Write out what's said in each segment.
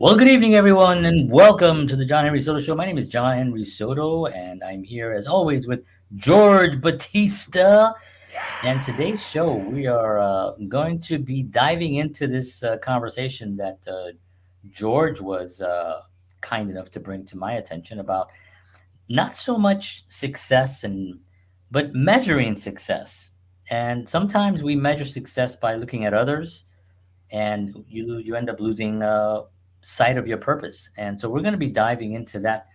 Well, good evening, everyone, and welcome to the John Henry Soto Show. My name is John Henry Soto, and I'm here as always with George Batista. And today's show, we are going to be diving into this conversation that George was kind enough to bring to my attention about not so much success but measuring success. And sometimes we measure success by looking at others and you end up losing sight of your purpose. And so we're going to be diving into that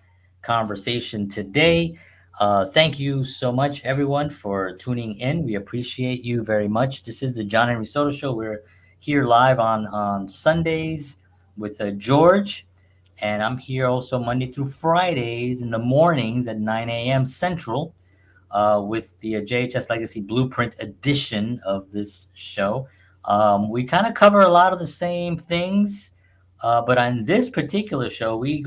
conversation today. Thank you so much, everyone, for tuning in. We appreciate you very much. This is the John Henry Soto Show. We're here live on Sundays with George, and I'm here also Monday through Fridays in the mornings at 9 a.m. Central with the JHS Legacy Blueprint edition of this show. We kind of cover a lot of the same things, but on this particular show, we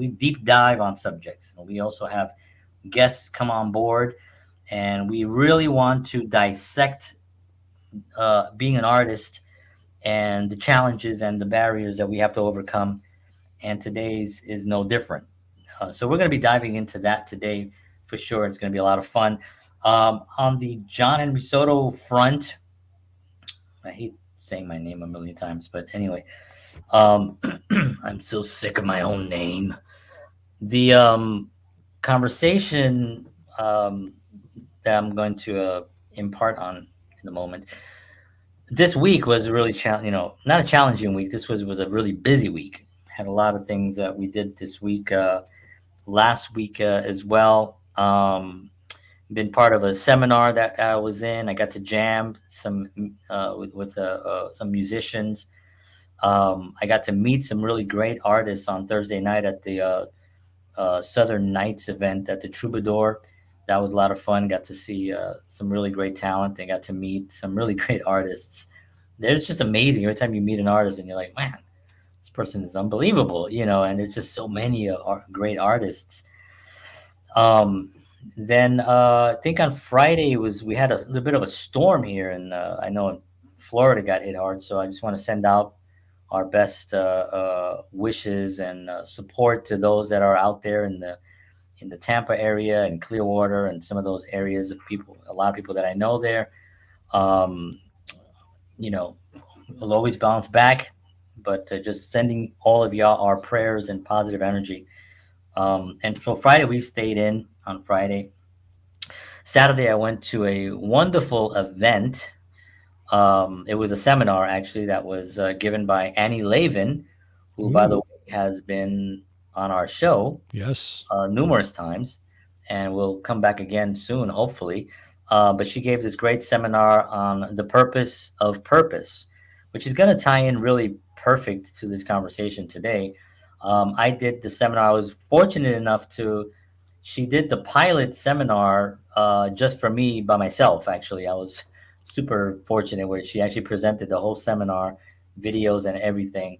deep dive on subjects. We also have guests come on board, and we really want to dissect being an artist and the challenges and the barriers that we have to overcome. And today's is no different. So we're going to be diving into that today for sure. It's going to be a lot of fun. On the John and Risotto front, I hate saying my name a million times, but anyway, um, I'm so sick of my own name. The conversation that I'm going to impart on in a moment. This week was a really not a challenging week. This was a really busy week. Had a lot of things that we did this week. Last week as well. Been part of a seminar that I was in. I got to jam with some musicians. I got to meet some really great artists on Thursday night at the Southern Nights event at the Troubadour. That was a lot of fun. Got to see some really great talent. And got to meet some really great artists. They're just amazing. Every time you meet an artist and you're like, man, this person is unbelievable, and there's just so many great artists. Um, then I think on Friday we had a little bit of a storm here, and I know Florida got hit hard. So I just want to send out our best wishes and support to those that are out there in the Tampa area and Clearwater and some of those areas of people. A lot of people that I know there. Um, you know, we'll always bounce back, but just sending all of y'all our prayers and positive energy. And so Friday we stayed in on Friday. Saturday I went to a wonderful event. It was a seminar actually that was given by Annie Lavin, who by the Ooh, way has been on our show yes. numerous times, and will come back again soon, hopefully. But she gave this great seminar on the purpose of purpose, which is going to tie in really perfect to this conversation today. I did the seminar. I was fortunate enough to. She did the pilot seminar just for me by myself. Actually, I was super fortunate where she actually presented the whole seminar, videos and everything,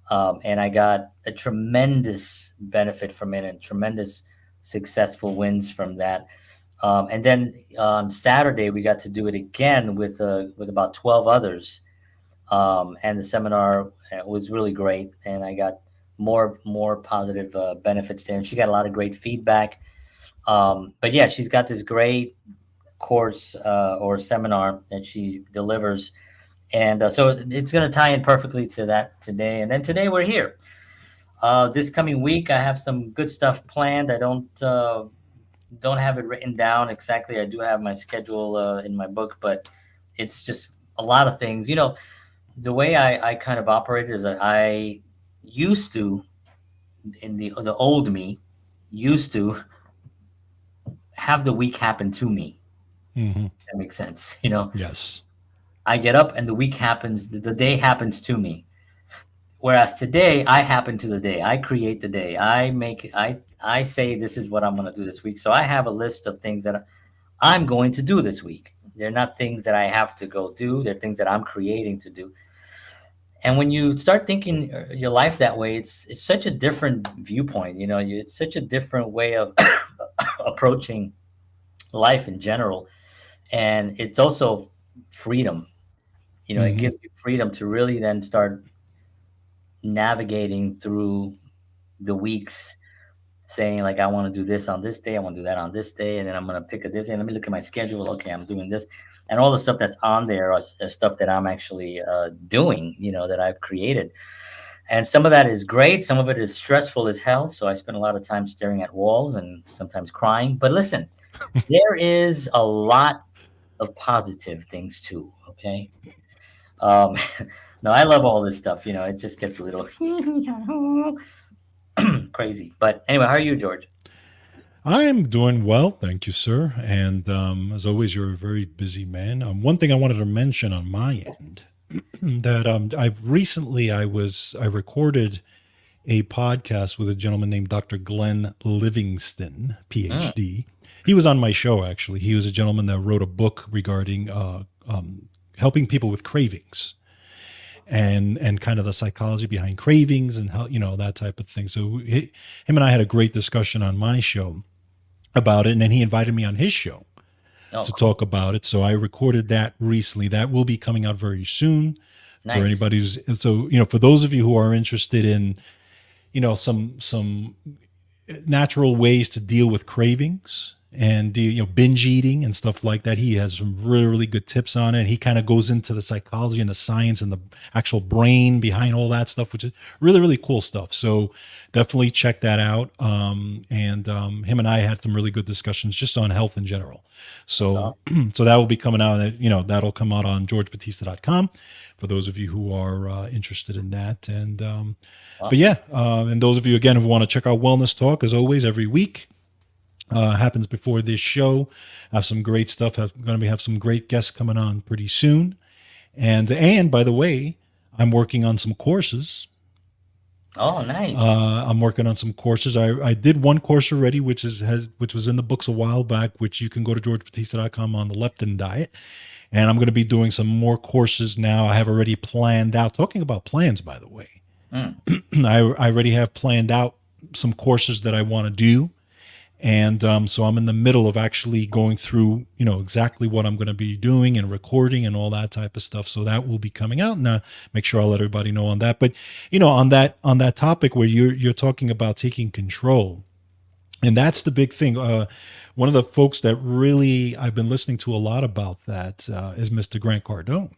and I got a tremendous benefit from it and tremendous successful wins from that. And then on Saturday we got to do it again with about 12 others, and the seminar was really great, and I got more positive benefits there. And she got a lot of great feedback. But yeah, she's got this great course or seminar that she delivers, and so it's going to tie in perfectly to that today. And then today we're here. This coming week, I have some good stuff planned. I don't have it written down exactly. I do have my schedule in my book, but it's just a lot of things. The way I kind of operate is that I used to, in the old me, used to have the week happen to me. Hmm. That makes sense. Yes. I get up and the week happens, the day happens to me. Whereas today, I happen to the day. I create the day. I say this is what I'm going to do this week. So I have a list of things that I'm going to do this week. They're not things that I have to go do. They're things that I'm creating to do. And when you start thinking your life that way, it's such a different viewpoint. It's such a different way of approaching life in general, and it's also freedom. It Hmm. gives you freedom to really then start navigating through the weeks, saying like, I want to do this on this day, I want to do that on this day, and then I'm going to pick a this day. Let me look at my schedule. Okay, I'm doing this, and all the stuff that's on there are stuff that I'm actually doing. That I've created, and some of that is great. Some of it is stressful as hell. So I spend a lot of time staring at walls and sometimes crying. But listen, there is a lot of positive things too. Okay. Um, no, I love all this stuff. It just gets a little crazy. But anyway, how are you, George? I'm doing well, thank you, sir. And as always, you're a very busy man. One thing I wanted to mention on my end that I recorded a podcast with a gentleman named Dr. Glenn Livingston, Mm, PhD. He was on my show actually. He was a gentleman that wrote a book regarding helping people with cravings and kind of the psychology behind cravings and how that type of thing. So him and I had a great discussion on my show about it, and then he invited me on his show oh, to cool. talk about it. So I recorded that recently. That will be coming out very soon for Nice. anybody who's for those of you who are interested in some natural ways to deal with cravings and binge eating and stuff like that. He has some really really good tips on it. He kind of goes into the psychology and the science and the actual brain behind all that stuff, which is really really cool stuff. So definitely check that out. And him and I had some really good discussions just on health in general. That's So awesome. so that will be coming out. That'll come out on georgebatista.com for those of you who are interested in that. And but Awesome. yeah, and those of you again who want to check out Wellness Talk, as always, every week happens before this show. Have some great stuff. Going to have some great guests coming on pretty soon. And by the way, I'm working on some courses. Oh, nice. I'm working on some courses. I did one course already, which was in the books a while back, which you can go to georgebatista.com on the leptin diet. And I'm going to be doing some more courses now. I have already planned out. Talking about plans, by the way, Mm, I already have planned out some courses that I want to do. And so I'm in the middle of actually going through, exactly what I'm going to be doing and recording and all that type of stuff. So that will be coming out, and make sure I'll let everybody know on that. But on that topic where you're talking about taking control, and that's the big thing. One of the folks that really I've been listening to a lot about that is Mr. Grant Cardone,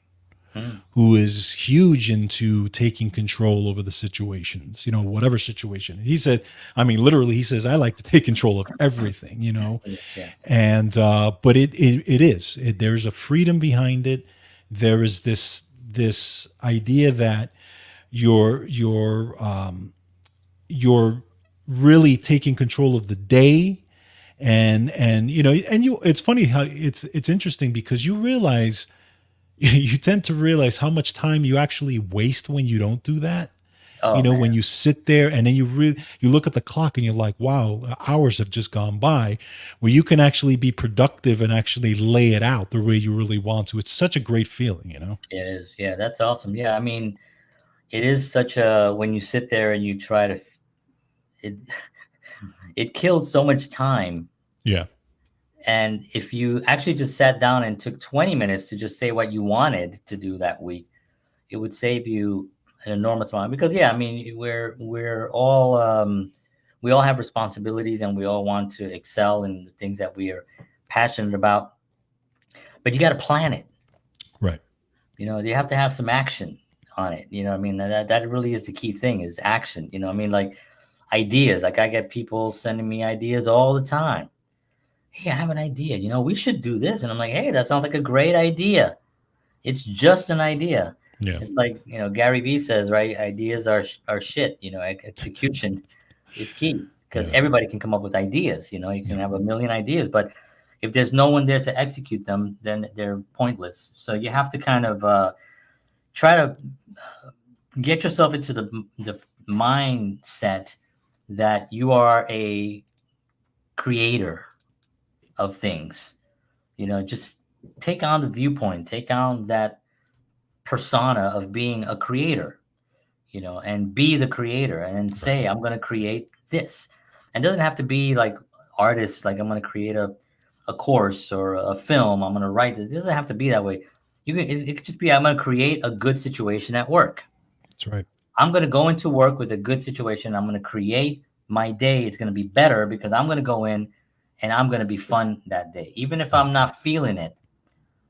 mm. who is huge into taking control over the situations, whatever situation. He said, I mean, literally, he says, I like to take control of everything. Yes, yeah. And, but there's a freedom behind it. There is this idea that you're really taking control of the day. And it's funny how it's interesting because you realize you tend to realize how much time you actually waste when you don't do that. Oh, man. When you sit there and then you look at the clock and you're like, wow, hours have just gone by, where you can actually be productive and actually lay it out the way you really want to. It's such a great feeling. It is. Yeah, that's awesome. Yeah, I mean, it is such a when you sit there and you try to it it kills so much time. Yeah, And if you actually just sat down and took 20 minutes to just say what you wanted to do that week, it would save you an enormous amount. Because yeah, I mean, we all have responsibilities and we all want to excel in the things that we are passionate about. But you got to plan it. right. You have to have some action on it. I mean, that really is the key thing is action. I mean, like ideas. Like I get people sending me ideas all the time. Hey, I have an idea. We should do this. And I'm like, hey, that sounds like a great idea. It's just an idea. Yeah, It's like, Gary Vee says, right? Ideas are shit. Execution is key because yeah, everybody can come up with ideas. You can yeah. have a million ideas, but if there's no one there to execute them, then they're pointless. So you have to kind of try to get yourself into the mindset that you are a creator of things. Just take on the viewpoint, take on that persona of being a creator, and be the creator and then Right. say, I'm going to create this. And it doesn't have to be like artists, like I'm going to create a course or a film. I'm going to write it. It doesn't have to be that way. It could just be, I'm going to create a good situation at work. That's right. I'm going to go into work with a good situation. I'm going to create my day. It's going to be better because I'm going to go in and I'm going to be fun that day. Even if I'm not feeling it,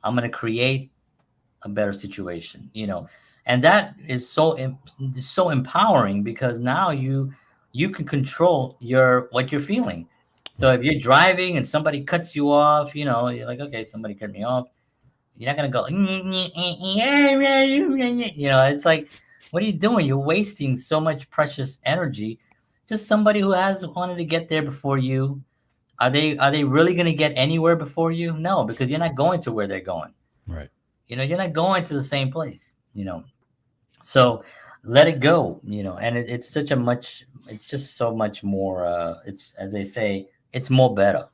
I'm going to create a better situation, and that is so empowering because now you can control what you're feeling. So Right. if you're driving and somebody cuts you off, you're like, okay, somebody cut me off. You're not gonna go, it's like, what are you doing? You're wasting so much precious energy. Just somebody who has wanted to get there before you. Are they really gonna get anywhere before you? No, because you're not going to where they're going. Right. You're not going to the same place. So let it go. And it's just so much more. It's, as they say, it's more better.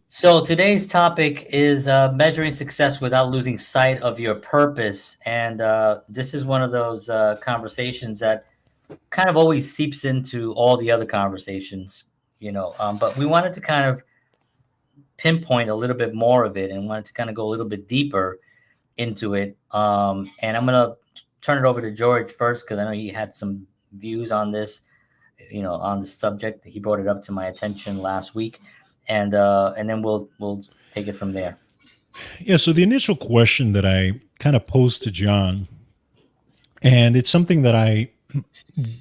So today's topic is measuring success without losing sight of your purpose, and this is one of those conversations that kind of always seeps into all the other conversations. But we wanted to kind of pinpoint a little bit more of it, and wanted to kind of go a little bit deeper into it. And I'm gonna turn it over to George first because I know he had some views on this, on the subject. He brought it up to my attention last week, and then we'll take it from there. Yeah. So the initial question that I kind of posed to John, and it's something that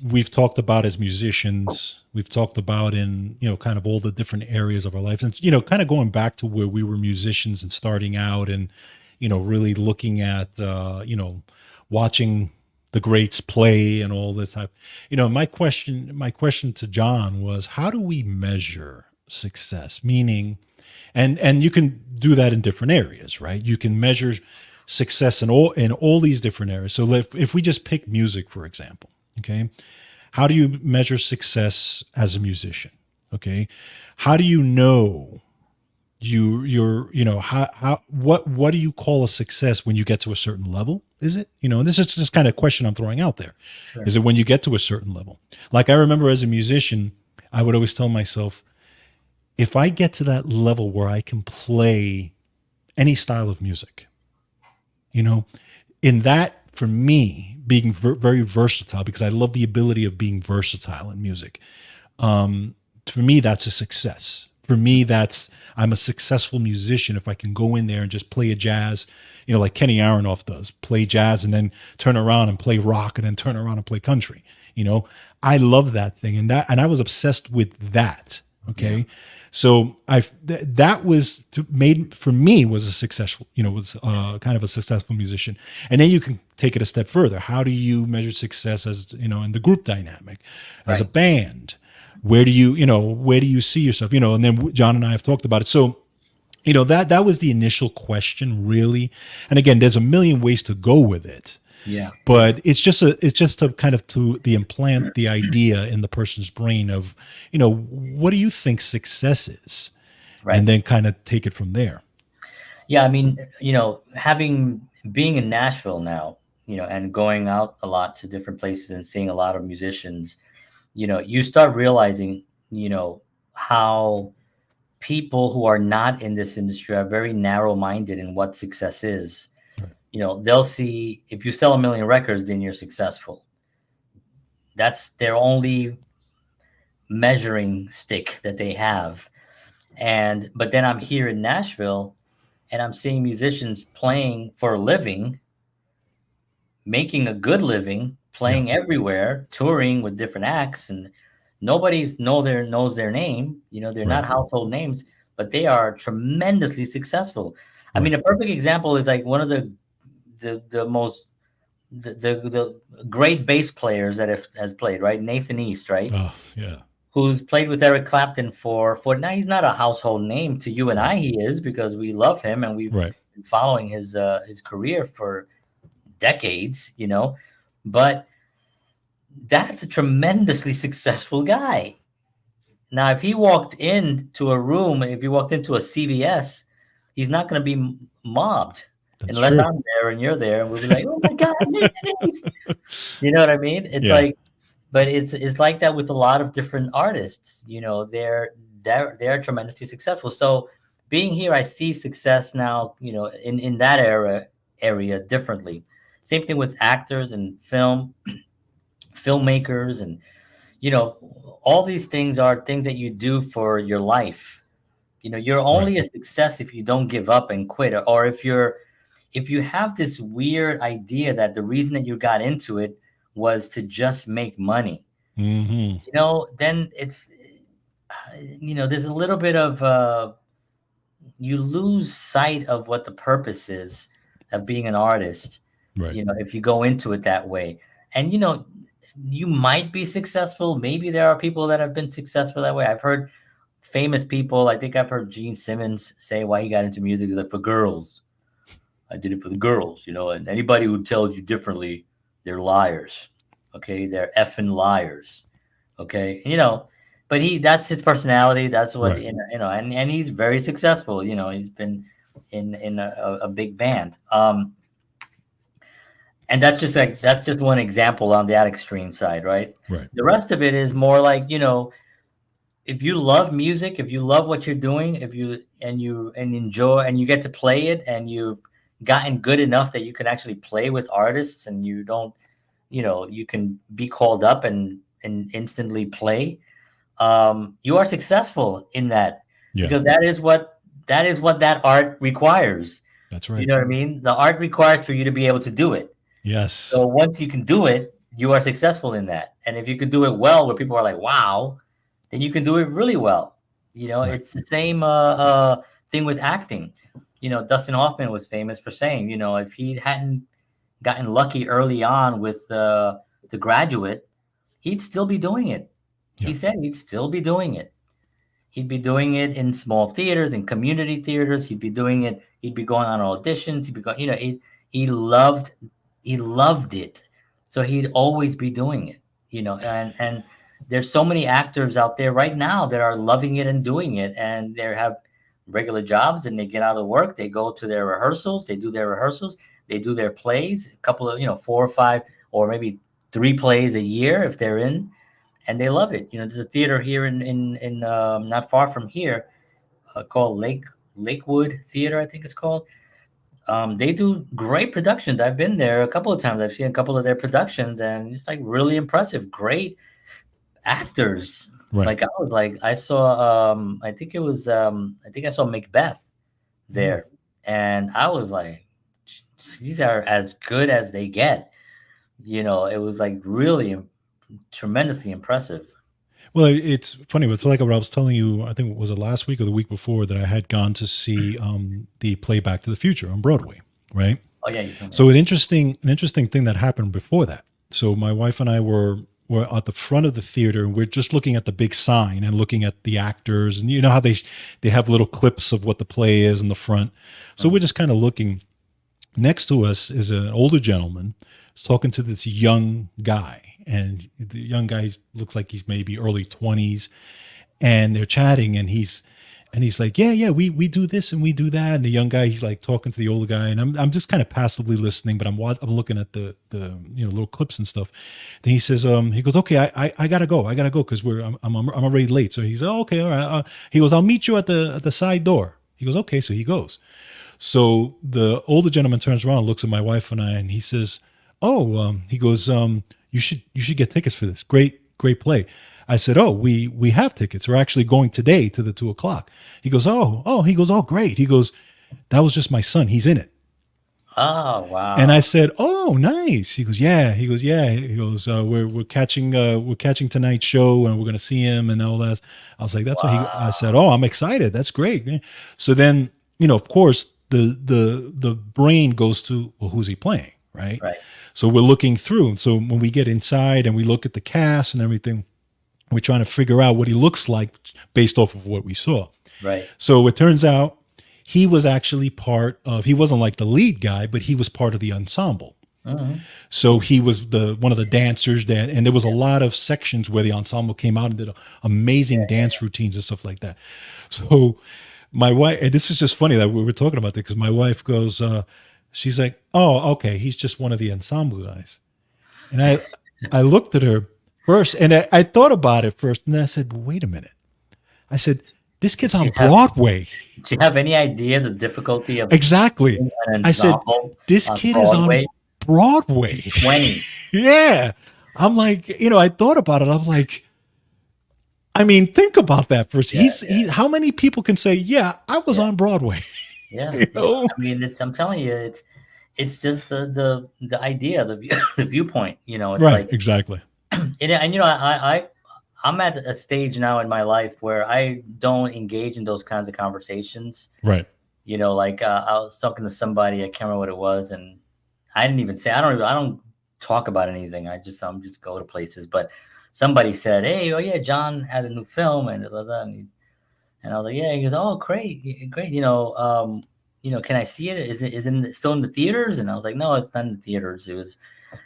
we've talked about as musicians. We've talked about in, kind of all the different areas of our lives, and kind of going back to where we were musicians and starting out, and really looking at watching the greats play and all this type. My question to John was, how do we measure success? Meaning, and you can do that in different areas, right? You can measure success in all these different areas. So if we just pick music, for example, okay, how do you measure success as a musician? Okay, how do you know how what do you call a success when you get to a certain level? Is it, and this is just kind of question I'm throwing out there. Sure. Is it when you get to a certain level? Like, I remember as a musician, I would always tell myself, if I get to that level where I can play any style of music, you know, in that, for me, being very versatile, because I love the ability of being versatile in music. For me, that's a success. For me, I'm a successful musician if I can go in there and just play a jazz, like Kenny Aronoff does, play jazz and then turn around and play rock and then turn around and play country. I love that thing, and I was obsessed with that. Yeah. Okay. So that was made for me, was a successful, was kind of a successful musician. And then you can take it a step further. How do you measure success as, in the group dynamic, as a Right. band? Where do you see yourself? And then John and I have talked about it. So, that was the initial question, really. And again, there's a million ways to go with it. Yeah. But it's just to kind of to the implant the idea in the person's brain of, what do you think success is? And Right. then kind of take it from there. Yeah. I mean, having being in Nashville now, and going out a lot to different places and seeing a lot of musicians, you start realizing, how people who are not in this industry are very narrow-minded in what success is. Right. They'll see, if you sell 1 million records, then you're successful. That's their only measuring stick that they have. But then I'm here in Nashville and I'm seeing musicians playing for a living, making a good living, Yeah. playing everywhere, touring with different acts, and knows their name. They're not Right. household names, but they are tremendously successful. I mean, Right. a perfect example is like one of the most the great bass players that has played, right? Nathan East, right? Oh, yeah. Who's played with Eric Clapton for now. He's not a household name to you and Right. I. He is, because we love him and we've Right. been following his career for decades, but that's a tremendously successful guy. Now, if he walked into a room, if he walked into a CVS, he's not going to be mobbed That's unless true. I'm there and you're there, and we'll be like, "Oh my God, Nathan East!" You know what I mean? It's Yeah. like, but it's like that with a lot of different artists. They're tremendously successful. So being here, I see success now, in that area differently. Same thing with actors and filmmakers, and you know, all these things are things that you do for your life. You know, you're Right. only a success if you don't give up and quit, or if you have this weird idea that the reason that you got into it was to just make money. Hmm. Then it's there's a little bit of you lose sight of what the purpose is of being an artist, Right. if you go into it that way. And you might be successful. Maybe there are people that have been successful that way. I've heard famous people. I think I've heard Gene Simmons say why he got into music is like for girls. I did it for the girls, and anybody who tells you differently, they're liars. Okay, they're effing liars. Okay, but that's his personality. That's what Right. and he's very successful. He's been in a big band. And that's just one example on that extreme side, right? Right. The rest of it is more like, if you love music, if you love what you're doing, if you enjoy and you get to play it, and you've gotten good enough that you can actually play with artists, and you don't, you can be called up and instantly play. You are successful in that, Yeah. because that is what that art requires. That's You right. know what I mean? The art requires for you to be able to do it. So Yes. once you can do it, you are successful in that. And if you can do it well, where people are like, "Wow," then you can do it really well. Right. It's the same thing with acting. Dustin Hoffman was famous for saying, if he hadn't gotten lucky early on with the Graduate, he'd still be doing it. He Yeah. said he'd still be doing it. He'd be doing it in small theaters, in community theaters. He'd be doing it. He'd be going on auditions. He'd be going. He loved, he loved it, so he'd always be doing it. And there's so many actors out there right now that are loving it and doing it, and they have regular jobs, and they get out of work. They go to their rehearsals. They do their rehearsals. They do their plays. A couple of 4 or 5, or maybe 3 plays a year if they're in, and they love it. There's a theater here in not far from here, called Lakewood Theater, I think it's called. They do great productions. I've been there a couple of times. I've seen a couple of their productions, and it's like really impressive. Great actors. Right. Like I saw, I think I saw Macbeth Mm. there, and I was like, these are as good as they get. It was like really tremendously impressive. Well, it's funny. It's like what I was telling you. I think it was it last week or the week before that I had gone to see the play Back to the Future on Broadway. Right. Oh yeah, you told me. So an interesting thing that happened before that. So my wife and I were at the front of the theater, and we're just looking at the big sign and looking at the actors, and you know how they have little clips of what the play is in the front. So Mhm. we're just kind of looking. Next to us is an older gentleman talking to this young guy, and the young guy looks like he's maybe early 20s, and they're chatting, and he's like, yeah, we do this and we do that. And the young guy, he's like talking to the older guy, and I'm just kind of passively listening, but I'm looking at the little clips and stuff. Then he says, he goes, okay, I gotta go, because I'm already late. So he's, oh, okay, all right. He goes, I'll meet you at the side door. He goes, okay, so he goes. So the older gentleman turns around, looks at my wife and I, and he says, "Oh," he goes, you should get tickets for this. Great play." I said, "Oh, we have tickets. We're actually going today to the 2 o'clock." He goes, "Oh." He goes, "Oh, great." He goes, "That was just my son. He's in it." Oh And I wow. said, "Oh, nice." He goes, "Yeah." He goes, "Yeah." He goes, we're catching tonight's show, and we're gonna see him and all that." I was like, "That's what he." I said, Wow. "Oh, I'm excited. That's great." So then, of course, the brain goes to, well, who's he playing, right? Right. So we're looking through. So when we get inside and we look at the cast and everything, we're trying to figure out what he looks like based off of what we saw. Right. So it turns out he was actually he wasn't like the lead guy, but he was part of the ensemble. Hmm. So he was the one of the dancers that, and there was a lot of sections where the ensemble came out and did amazing dance routines and stuff like that. So my wife, and this is just funny that we were talking about this, because my wife goes, she's like, "Oh, okay, he's just one of the ensemble guys." And I looked at her first, and I thought about it first, and then I said, "Wait a minute." I said, "This kid's Do on you have Broadway." Do you have any idea the difficulty of Exactly. being an I said, ensemble "This on kid is on Broadway? Broadway. He's 20. Yeah. I'm like, I thought about it. I'm like, I mean, think about that first. Yeah, How many people can say, yeah, I was yeah, on Broadway? yeah, you yeah. know? I mean, I'm telling you, it's just the idea, the viewpoint. It's Right. like, Exactly. and I'm at a stage now in my life where I don't engage in those kinds of conversations. Right. Like I was talking to somebody, I can't remember what it was, and I didn't even say I don't talk about anything. I'm just go to places. But somebody said, "Hey, oh yeah, John had a new film," and blah, blah, and I was like, "Yeah." He goes, "Oh, great, great. Can I see it? Is it still in the theaters?" And I was like, "No, it's not in the theaters.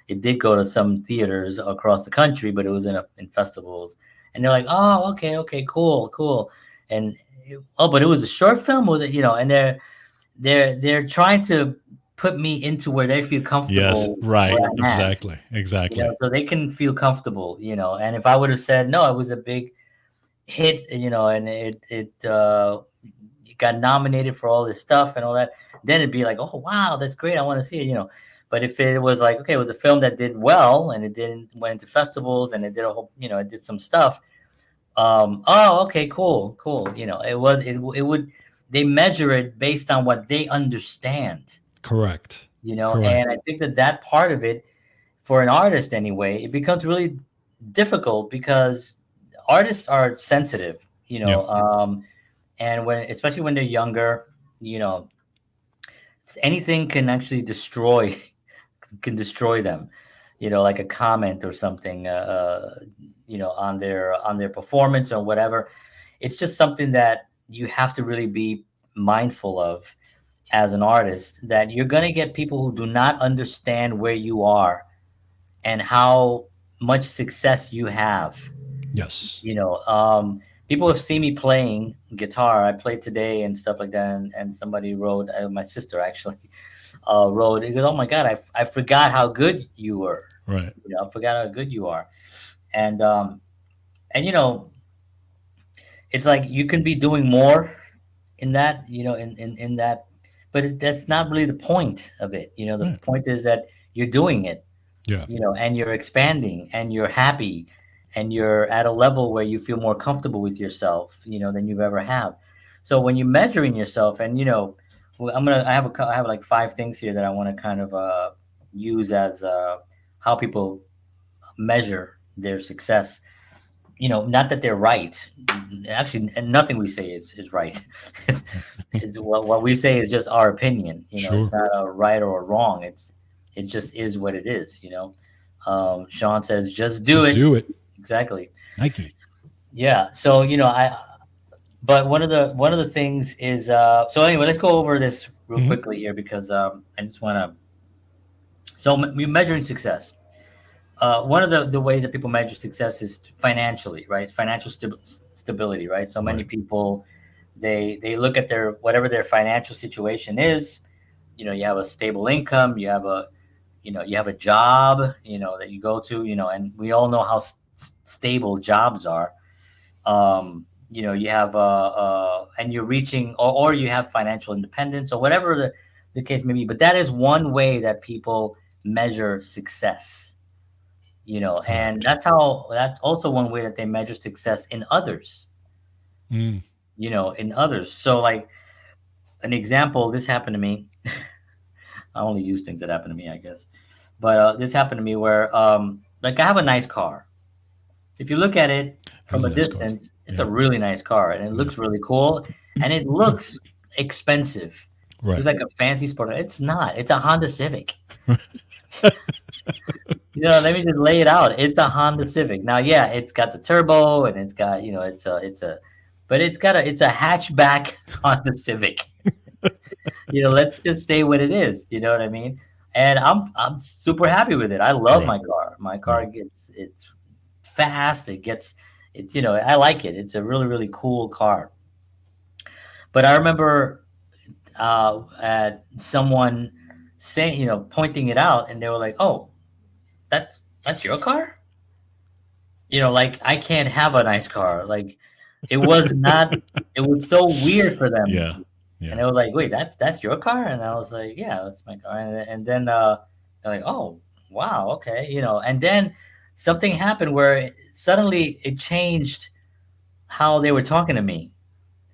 It did go to some theaters across the country, but it was in festivals." And they're like, "Oh, okay, okay, cool, cool." And oh, but it was a short film, was it? And they're trying to put me into where they feel Yes. comfortable where Right. I'm at, Exactly. Exactly. so they can feel comfortable. And if I would have said no, it was a big hit, and it got nominated for all this stuff and all that, then it'd be like, oh wow, that's great, I want to see it. But if it was like, okay, it was a film that did well and it didn't went into festivals and it did a whole, it did some stuff. Oh, okay, cool, cool. It would, they measure it based on what they understand. Correct. And I Correct. think that part of it, for an artist anyway, it becomes really difficult because artists are sensitive, Yeah. and especially when they're younger, you know, anything can actually destroy them. Like a comment or something, on their performance or whatever. It's just something that you have to really be mindful of as an artist, that you're going to get people who do not understand where you are and how much success you have. Yes. People have seen me playing guitar. I played today and stuff like that, and somebody wrote, my sister actually, wrote. He goes, "Oh my God, I forgot how good you were. Right. I forgot how good you are." And it's like you can be doing more in that, in that, but that's not really the point of it. The Right. point is that you're doing it, Yeah. and you're expanding and you're happy and you're at a level where you feel more comfortable with yourself, than you've ever have. So when you're measuring yourself, and well, I have like five things here that I want to kind of use as how people measure their success. Not that they're right. Actually, nothing we say is right. What we say is just our opinion. It's Sure. not a right or a wrong. It just is what it is. Sean says, "Just do Just it." do it. Exactly. Nike. Yeah. So I. But one of the things is, so anyway, let's go over this real Hmm. quickly here, because I just want to. So we're measuring success. One of the ways that people measure success is financially, right? Financial stability, right? So many Right. people, they look at their whatever their financial situation is. You have a stable income, you have a job, that you go to, and we all know how stable jobs are. You have and you're reaching, or you have financial independence, or whatever the case may be. But that is one way that people measure success. And Correct. that's also one way that they measure success in others. Mm. In others. So, like, an example, this happened to me. I only use things that happen to me, I guess. But this happened to me where, like, I have a nice car. If you look at it Has from a a nice car. distance, it's a Yeah. really nice car, and it Yeah. looks really cool, and it looks expensive. It's Right. like a fancy sport. It's not. It's a Honda Civic. Let me just lay it out. It's a Honda Civic. Now, yeah, it's got the turbo, and it's got, but it's a hatchback Honda Civic. Let's just say what it is. You know what I mean? And I'm super happy with it. I love Right. my car. My car Right. it's fast. I like it. It's a really, really cool car. But I remember at someone saying, pointing it out, and they were like, "Oh, that's your car?" Like, I can't have a nice car. Like, it was not. It was so weird for them. Yeah. And Yeah. I was like, "Wait, that's your car?" And I was like, "Yeah, that's my car." And then You're like, oh, wow, okay, and then something happened where suddenly it changed how they were talking to me.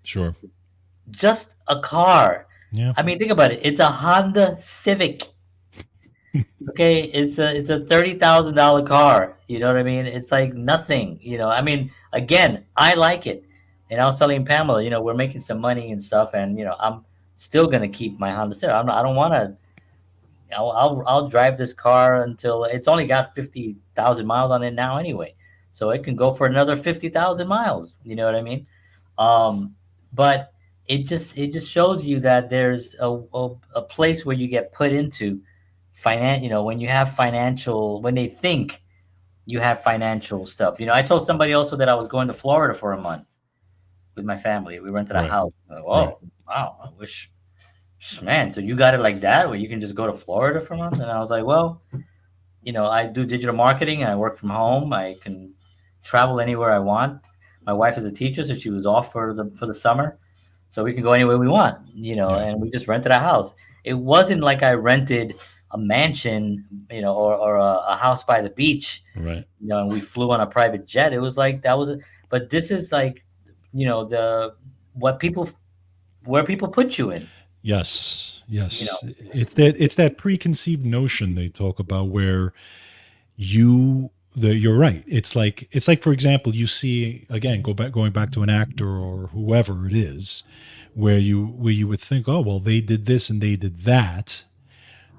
Sure. Just a car. Yeah. I mean, think about it. It's a Honda Civic. Okay, it's a $30,000 car. You know what I mean? It's like nothing. I mean, again, I like it, and I was telling Pamela, we're making some money and stuff, and I'm still gonna keep my Honda Civic. I don't want to. I'll drive this car until it's only got 50,000 miles on it now anyway, so it can go for another 50,000 miles. You know what I mean? Um, but it just shows you that there's a place where you get put into when you have financial, when they think you have financial stuff. I told somebody also that I was going to Florida for a month with my family. We rented a Right. house. Right. Oh, wow! I wish, man. So you got it like that, where you can just go to Florida for a month? And I was like, well, I do digital marketing. I work from home. I can travel anywhere I want. My wife is a teacher, so she was off for the summer, so we can go anywhere we want. Yeah. And we just rented a house. It wasn't like I rented a mansion, or a house by the beach, Right. and we flew on a private jet. It was like that was, but this is like, the what people where people put you in. Yes. You know, Yes. It's that preconceived notion they talk about where you're right. It's like for example, you see again going back to an actor or whoever it is, where you would think, oh well, they did this and they did that,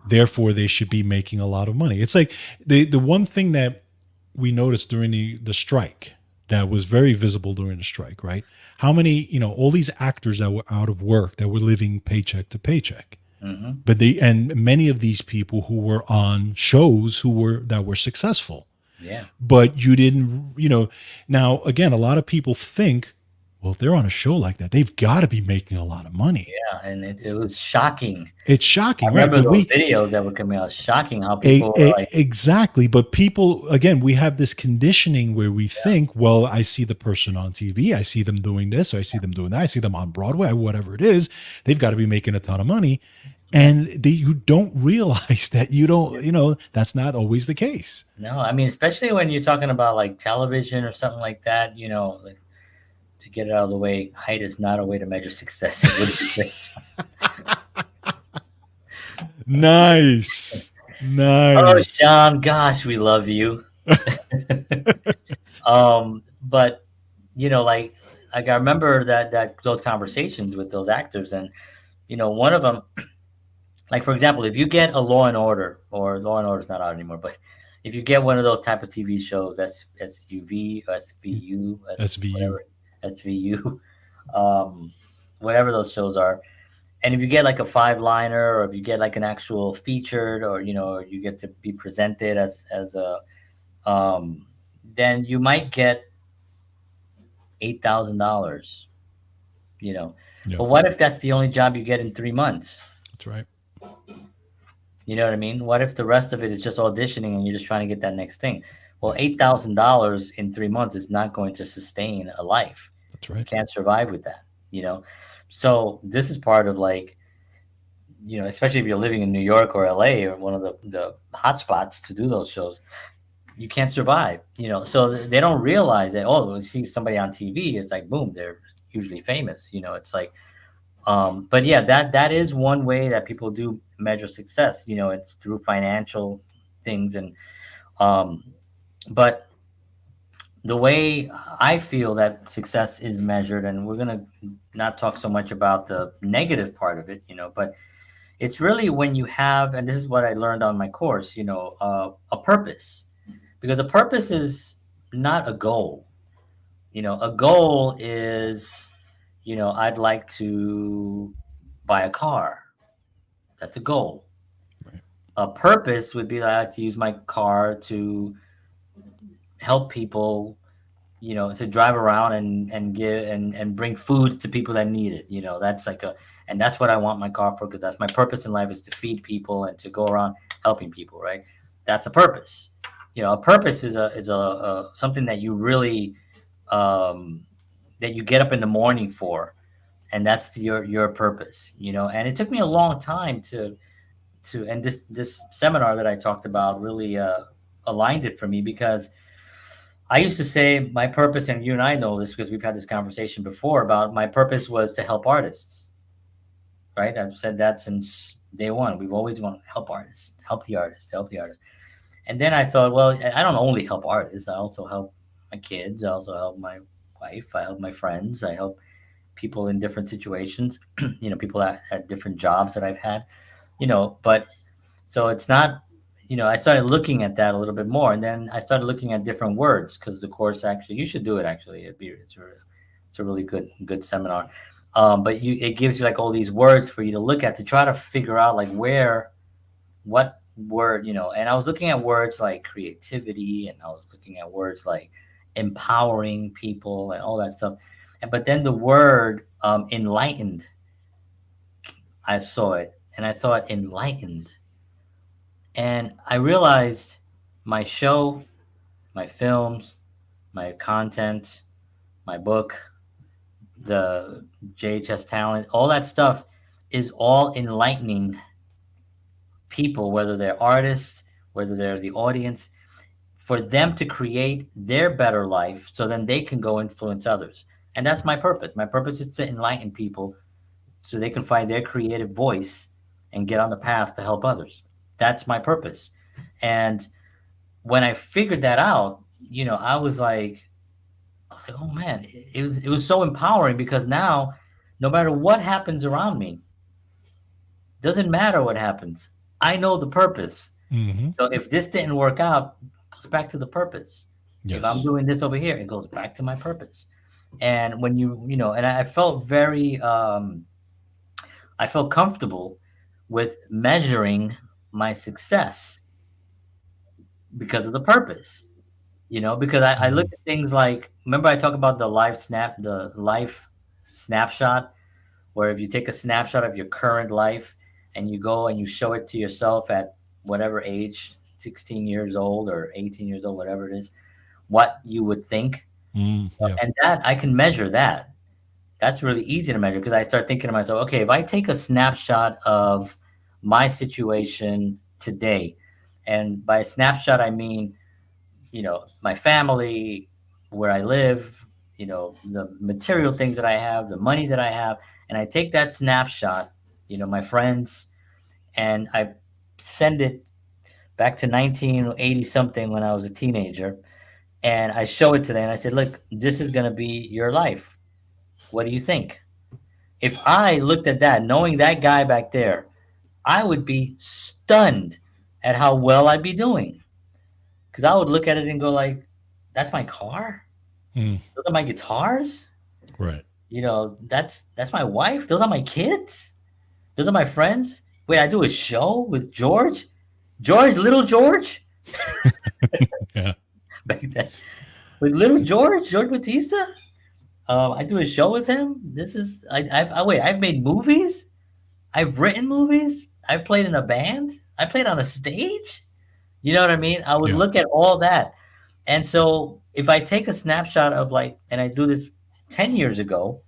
therefore they should be making a lot of money. It's like the one thing that we noticed during the strike that was very visible during the strike, right? How many, all these actors that were out of work that were living paycheck to paycheck. hmm But and many of these people who were on shows that were successful. yeah, But you didn't, now again, a lot of people think, well, if they're on a show like that, they've got to be making a lot of money. yeah, and it was shocking. It's I shocking, right? remember But those videos that were coming out. Shocking how people were like, exactly. But people, again, we have this conditioning where we think, well, I see the person on TV, I see them doing this, or I see them doing that, I see them on Broadway, whatever it is, they've got to be making a ton of money. yeah. And you don't realize that you don't, that's not always the case. No, I mean, especially when you're talking about like television or something like that, like, to get it out of the way, height is not a way to measure success. It would be great. Nice. Oh, Nice. Sean, gosh, we love you. But like I remember that those conversations with those actors, and one of them, like for example, if you get a Law and Order, or Law and Order is not out anymore, but if you get one of those type of TV shows, that's SUV, SVU, SVU. whatever, SVU, um, whatever those shows are, and if you get like a five liner, or if you get like an actual featured, or or you get to be presented as a, um, then you might get $8,000. You know, Yeah, but what if that's the only job you get in 3 months? that's right. You know what I mean? What if the rest of it is just auditioning and you're just trying to get that next thing? Well, $8,000 in 3 months is not going to sustain a life. That's You right. can't survive with that. You know, so this is part of like, especially if you're living in New York or LA, or one of the hot spots to do those shows, you can't survive. So they don't realize that. Oh, when you see somebody on TV, it's like boom, they're usually famous. It's like, but yeah, that is one way that people do measure success. It's through financial things, and um, but the way I feel that success is measured, and we're gonna not talk so much about the negative part of it, but it's really when you have, and this is what I learned on my course, a purpose, because a purpose is not a goal. A goal is, I'd like to buy a car. That's a goal. Right. A purpose would be like, I like to use my car to help people, to drive around and give and bring food to people that need it. That's like and that's what I want my car for, because that's my purpose in life, is to feed people and to go around helping people, right? That's a purpose. A purpose is a something that you really, that you get up in the morning for, and that's your purpose. And it took me a long time to and this seminar that I talked about really aligned it for me because I used to say my purpose, and you and I know this because we've had this conversation before about my purpose was to help artists, right? I've said that since day one. We've always wanted to help artists, help the artists, help the artists. And then I thought, well, I don't only help artists. I also help my kids. I also help my wife. I help my friends. I help people in different situations. People that had different jobs that I've had. But so it's not. I started looking at that a little bit more, and then I started looking at different words because the course actually, you should do it. Actually, it's a really good seminar. But it gives you like all these words for you to look at to try to figure out like what word, and I was looking at words like creativity, and I was looking at words like empowering people and all that stuff. But then the word enlightened, I saw it and I thought enlightened. And I realized my show, my films, my content, my book, the JHS talent, all that stuff is all enlightening people, whether they're artists, whether they're the audience, for them to create their better life so then they can go influence others. And that's my purpose. My purpose is to enlighten people so they can find their creative voice and get on the path to help others. That's my purpose. And when I figured that out, I was like, oh man, it was so empowering because now, no matter what happens around me, doesn't matter what happens. I know the purpose. Hmm. So if this didn't work out, it goes back to the purpose. If I'm Yes. doing this over here, it goes back to my purpose. And when and I felt I felt comfortable with measuring my success because of the purpose. Because I look Mm. at things like, remember I talk about the life snapshot, where if you take a snapshot of your current life and you go and you show it to yourself at whatever age, 16 years old or 18 years old, whatever it is, what you would think. Mm. Yeah. And that I can measure that. That's really easy to measure because I start thinking to myself, okay, if I take a snapshot of my situation today, and by a snapshot, I mean, my family, where I live, the material things that I have, the money that I have, and I take that snapshot, my friends, and I send it back to 1980 something when I was a teenager, and I show it to them and I said, look, this is going to be your life. What do you think? If I looked at that, knowing that guy back there, I would be stunned at how well I'd be doing. Because I would look at it and go like, that's my car? Mm. Those are my guitars? Right. That's my wife? Those are my kids? Those are my friends? Wait, I do a show with George? George, little George? Yeah. Back then. With little George Batista? I do a show with him. This is wait. I've made movies. I've written movies. I've played in a band. I played on a stage. You know what I mean? I would Yeah. look at all that, and so if I take a snapshot of like, and I do this 10 years ago,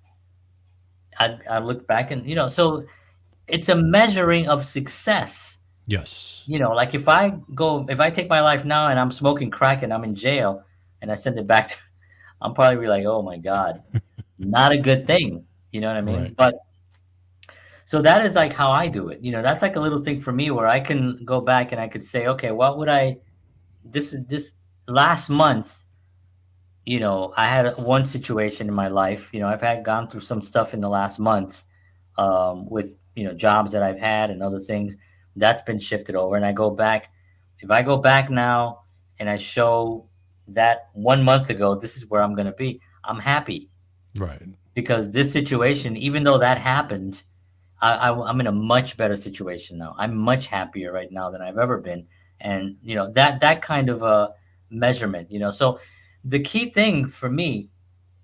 I look back and so it's a measuring of success. Yes. Like if I take my life now and I'm smoking crack and I'm in jail, and I send it back to, I'm probably be like, oh my god, not a good thing. You know what I mean? Right. But so that is like how I do it. That's like a little thing for me where I can go back and I could say, okay, what would I this last month, I had one situation in my life. I've had gone through some stuff in the last month, with jobs that I've had and other things that's been shifted over. And I go back. If I go back now and I show that 1 month ago, this is where I'm going to be. I'm happy Right. because this situation, even though that happened, I'm in a much better situation now. I'm much happier right now than I've ever been, and that kind of a measurement. So the key thing for me,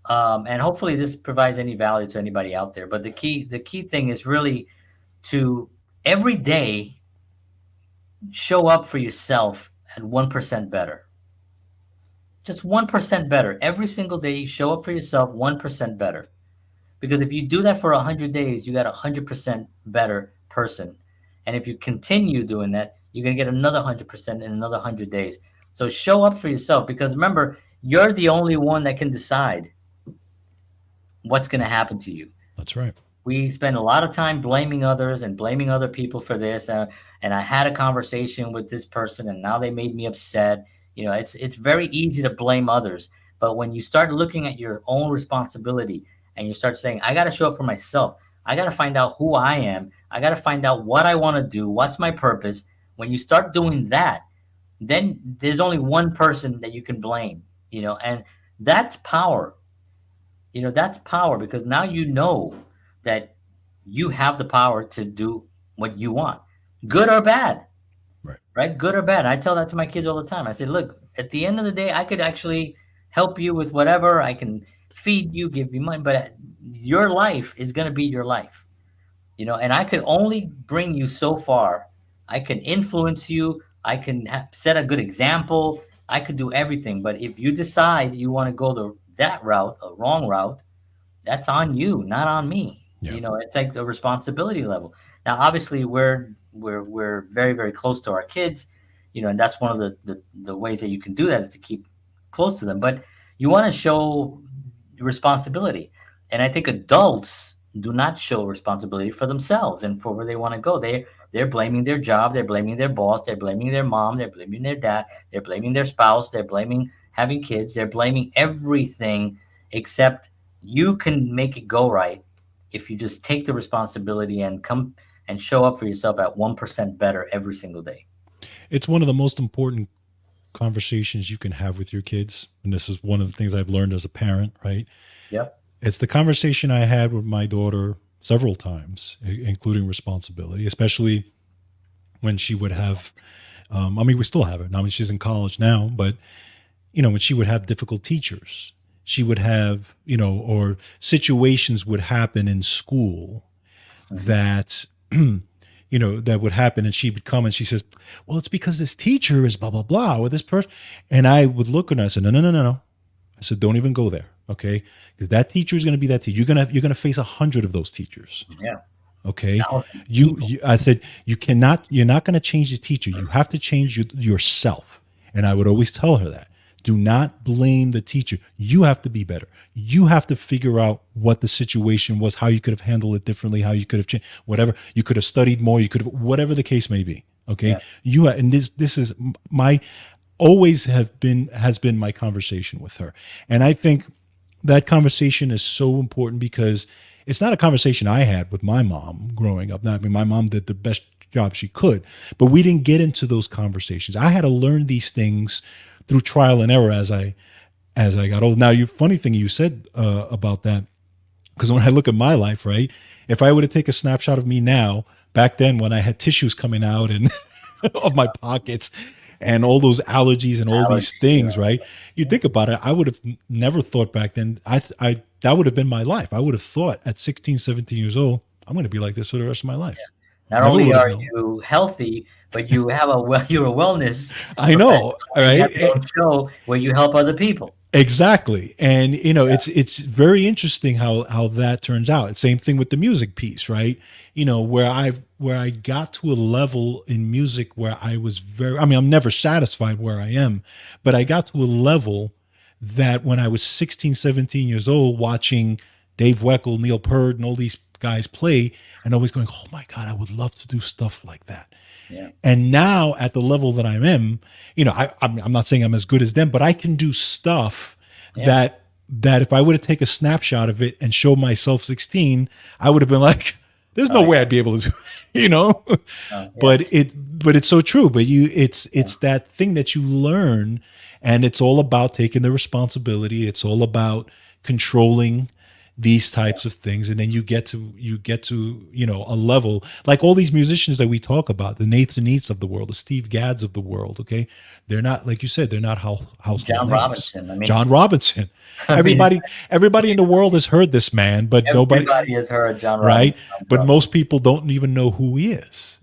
and hopefully this provides any value to anybody out there, but the key thing is really to every day show up for yourself at 1% better. Just 1% better every single day. You show up for yourself 1% better. Because if you do that for 100 days, you got 100% better person. And if you continue doing that, you're going to get another 100% in another 100 days. So show up for yourself, because remember, you're the only one that can decide what's going to happen to you. That's right. We spend a lot of time blaming others and blaming other people for this. And I had a conversation with this person, and now they made me upset. It's very easy to blame others, but when you start looking at your own responsibility and you start saying, I got to show up for myself. I got to find out who I am. I got to find out what I want to do. What's my purpose? When you start doing that, then there's only one person that you can blame. And that's power. That's power, because now you know that you have the power to do what you want, good or bad, Right. right? Good or bad. I tell that to my kids all the time. I say, look, at the end of the day, I could actually help you with whatever. I can feed you, give you money, but your life is going to be your life, and I could only bring you so far. I can influence you. I can set a good example. I could do everything. But if you decide you want to go that route, a wrong route, that's on you, not on me. Yeah. It's like the responsibility level. Now, obviously, we're very, very close to our kids, and that's one of the ways that you can do that, is to keep close to them. But you want to show responsibility, and I think adults do not show responsibility for themselves and for where they want to go. They're blaming their job, they're blaming their boss, they're blaming their mom, they're blaming their dad, they're blaming their spouse, they're blaming having kids, they're blaming everything except you can make it go right if you just take the responsibility and come and show up for yourself at 1% better every single day. It's one of the most important conversations you can have with your kids. And this is one of the things I've learned as a parent, right? Yep. It's the conversation I had with my daughter several times, including responsibility, especially when she would have, I mean, we still have it. I mean, she's in college now, but, when she would have difficult teachers, she would have, or situations would happen in school Mm-hmm. that, that would happen. And she would come and she says, well, it's because this teacher is blah, blah, blah, or this person. And I would look at her and I said, no, no, no, no, no. I said, don't even go there. Okay. Because that teacher is going to be that teacher. You're going to face 100 of those teachers. Yeah. Okay. Thousand people. I said, you're not going to change the teacher. You have to change yourself. And I would always tell her that. Do not blame the teacher. You have to be better. You have to figure out what the situation was, how you could have handled it differently, how you could have changed, whatever. You could have studied more. You could have, whatever the case may be. Okay. Yeah. And this is my, always has been my conversation with her. And I think that conversation is so important because it's not a conversation I had with my mom growing up. Now, I mean, my mom did the best job she could, but we didn't get into those conversations. I had to learn these things through trial and error as I got old. Now, funny thing you said about that, because when I look at my life, right, if I were to take a snapshot of me now, back then when I had tissues coming out and of my pockets and all those allergies and all these things, right? You think about it, I would have never thought back then. I that would have been my life. I would have thought at 16, 17 years old, I'm going to be like this for the rest of my life. Not Never only would have are known. you healthy, but you're a wellness I know, professional. You have your right? own show where you help other people. Exactly. And it's very interesting how that turns out. Same thing with the music piece, right? Where I got to a level in music where I was I mean, I'm never satisfied where I am, but I got to a level that when I was 16, 17 years old watching Dave Weckl, Neil Peart, and all these guys play, and always going, oh my God, I would love to do stuff like that. Yeah. And now at the level that I'm in, I'm not saying I'm as good as them, but I can do stuff that if I would have taken a snapshot of it and show myself 16, I would have been like, there's no way I'd be able to do it, Yeah. But it's so true. But it's that thing that you learn, and it's all about taking the responsibility. It's all about controlling these types of things, and then you get to a level like all these musicians that we talk about, the Nathan Eats of the world, the Steve Gadds of the world. Okay, they're not, like you said, they're not household John names. Robinson. I mean, John Robinson. Everybody in the world has heard this man, but nobody, everybody has heard John right? Robinson. But most people don't even know who he is.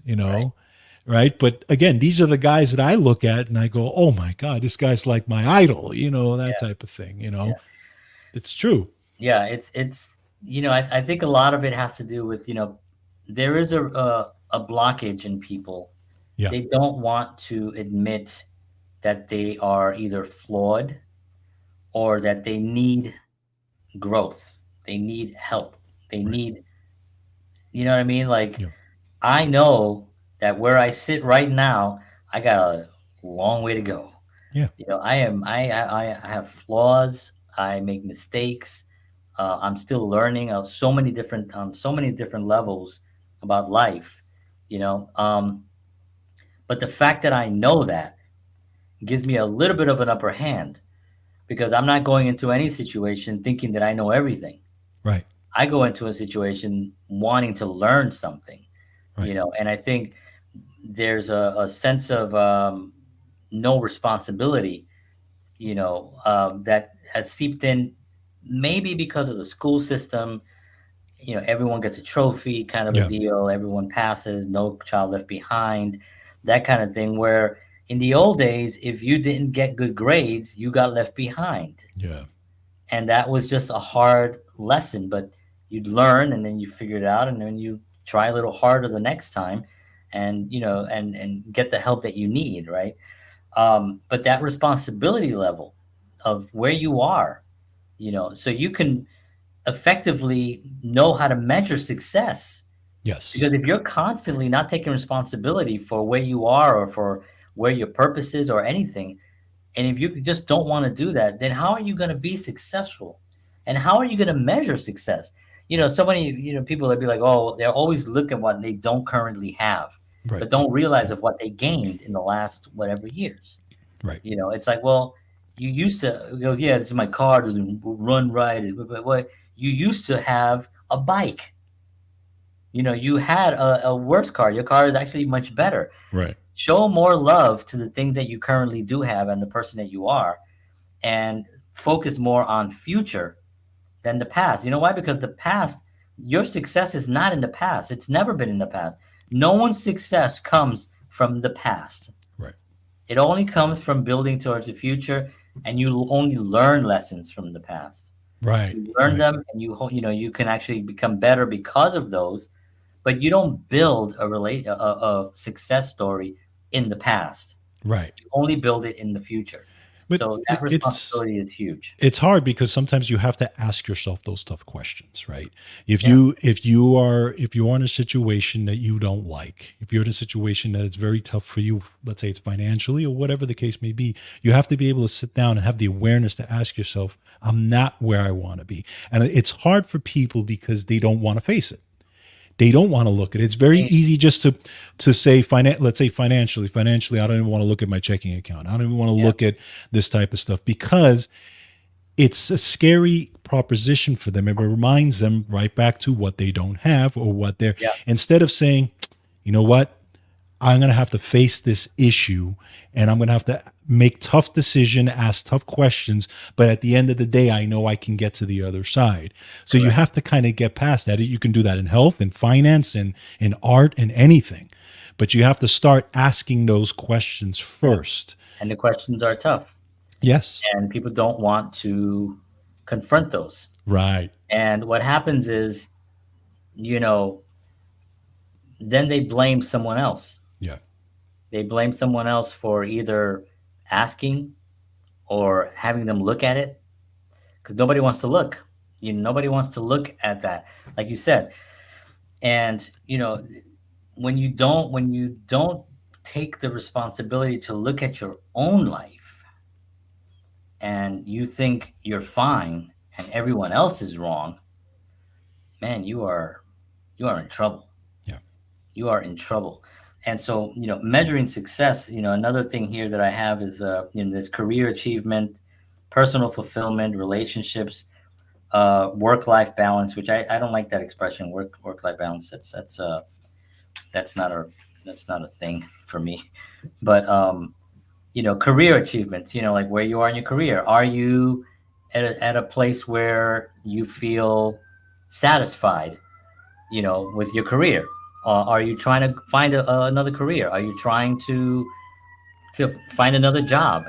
Right? But again, these are the guys that I look at and I go, oh my God, this guy's like my idol. That type of thing. It's true. Yeah, it's I think a lot of it has to do with there is a blockage in people. Yeah. They don't want to admit that they are either flawed or that they need growth. They need help. They Right. need, you know what I mean? Like, Yeah. I know that where I sit right now, I got a long way to go. Yeah. I have flaws. I make mistakes. I'm still learning on so many different levels about life, you know. But the fact that I know that gives me a little bit of an upper hand because I'm not going into any situation thinking that I know everything. Right. I go into a situation wanting to learn something, Right. and I think there's a sense of no responsibility, that has seeped in maybe because of the school system. Everyone gets a trophy kind of a Yeah. deal. Everyone passes, no child left behind, that kind of thing. Where in the old days, if you didn't get good grades, you got left behind. Yeah. And that was just a hard lesson, but you'd learn and then you figure it out and then you try a little harder the next time and and get the help that you need, right? But that responsibility level of where you are, so you can effectively know how to measure success. Because Yes. if you're constantly not taking responsibility for where you are or for where your purpose is or anything, and if you just don't want to do that, then how are you going to be successful? And how are you going to measure success? So many, people that be like, oh, they're always looking what they don't currently have, Right. but don't realize of what they gained in the last whatever years. Right. It's like, well, you used to go, yeah, this is my car, doesn't run right. But what you used to have a bike. You had a worse car. Your car is actually much better. Right. Show more love to the things that you currently do have and the person that you are, and focus more on future than the past. You know why? Because the past, your success is not in the past. It's never been in the past. No one's success comes from the past. Right. It only comes from building towards the future, and you only learn lessons from the past. Right. You learn Right. them, and you can actually become better because of those. But you don't build a success story in the past. Right. You only build it in the future. But So that it's responsibility is huge. it's hard because sometimes you have to ask yourself those tough questions, right? If Yeah. you are in a situation that you don't like, if you're in a situation that it's very tough for you, let's say it's financially or whatever the case may be, you have to be able to sit down and have the awareness to ask yourself, I'm not where I want to be. And it's hard for people because they don't want to face it. They don't want to look at it. It's very Hey, easy just to say let's say financially, I don't even want to look at my checking account. I don't even want to yeah. look at this type of stuff because it's a scary proposition for them. It reminds them right back to what they don't have or what they're, Yeah. instead of saying, you know what, I'm going to have to face this issue and I'm going to have to make tough decision, ask tough questions, but at the end of the day I know I can get to the other side. So you Correct. have to kind of get past that. You can do that in health and finance and in art and anything. But you have to start asking those questions Yeah. first. And the questions are tough, Yes. and people don't want to confront those. Right. And what happens is, you know, then they blame someone else. Yeah. They blame someone else for either asking or having them look at it because nobody wants to look. Nobody wants to look at that, like you said. And when you don't take the responsibility to look at your own life, and you think you're fine and everyone else is wrong, man, you are in trouble. Yeah. You are in trouble. And so, measuring success, another thing here that I have is, this career achievement, personal fulfillment, relationships, work-life balance, which I don't like that expression, work-life balance. That's not a that's not a thing for me. But career achievements, like where you are in your career. Are you at a place where you feel satisfied, with your career? Are you trying to find another career? Are you trying to find another job?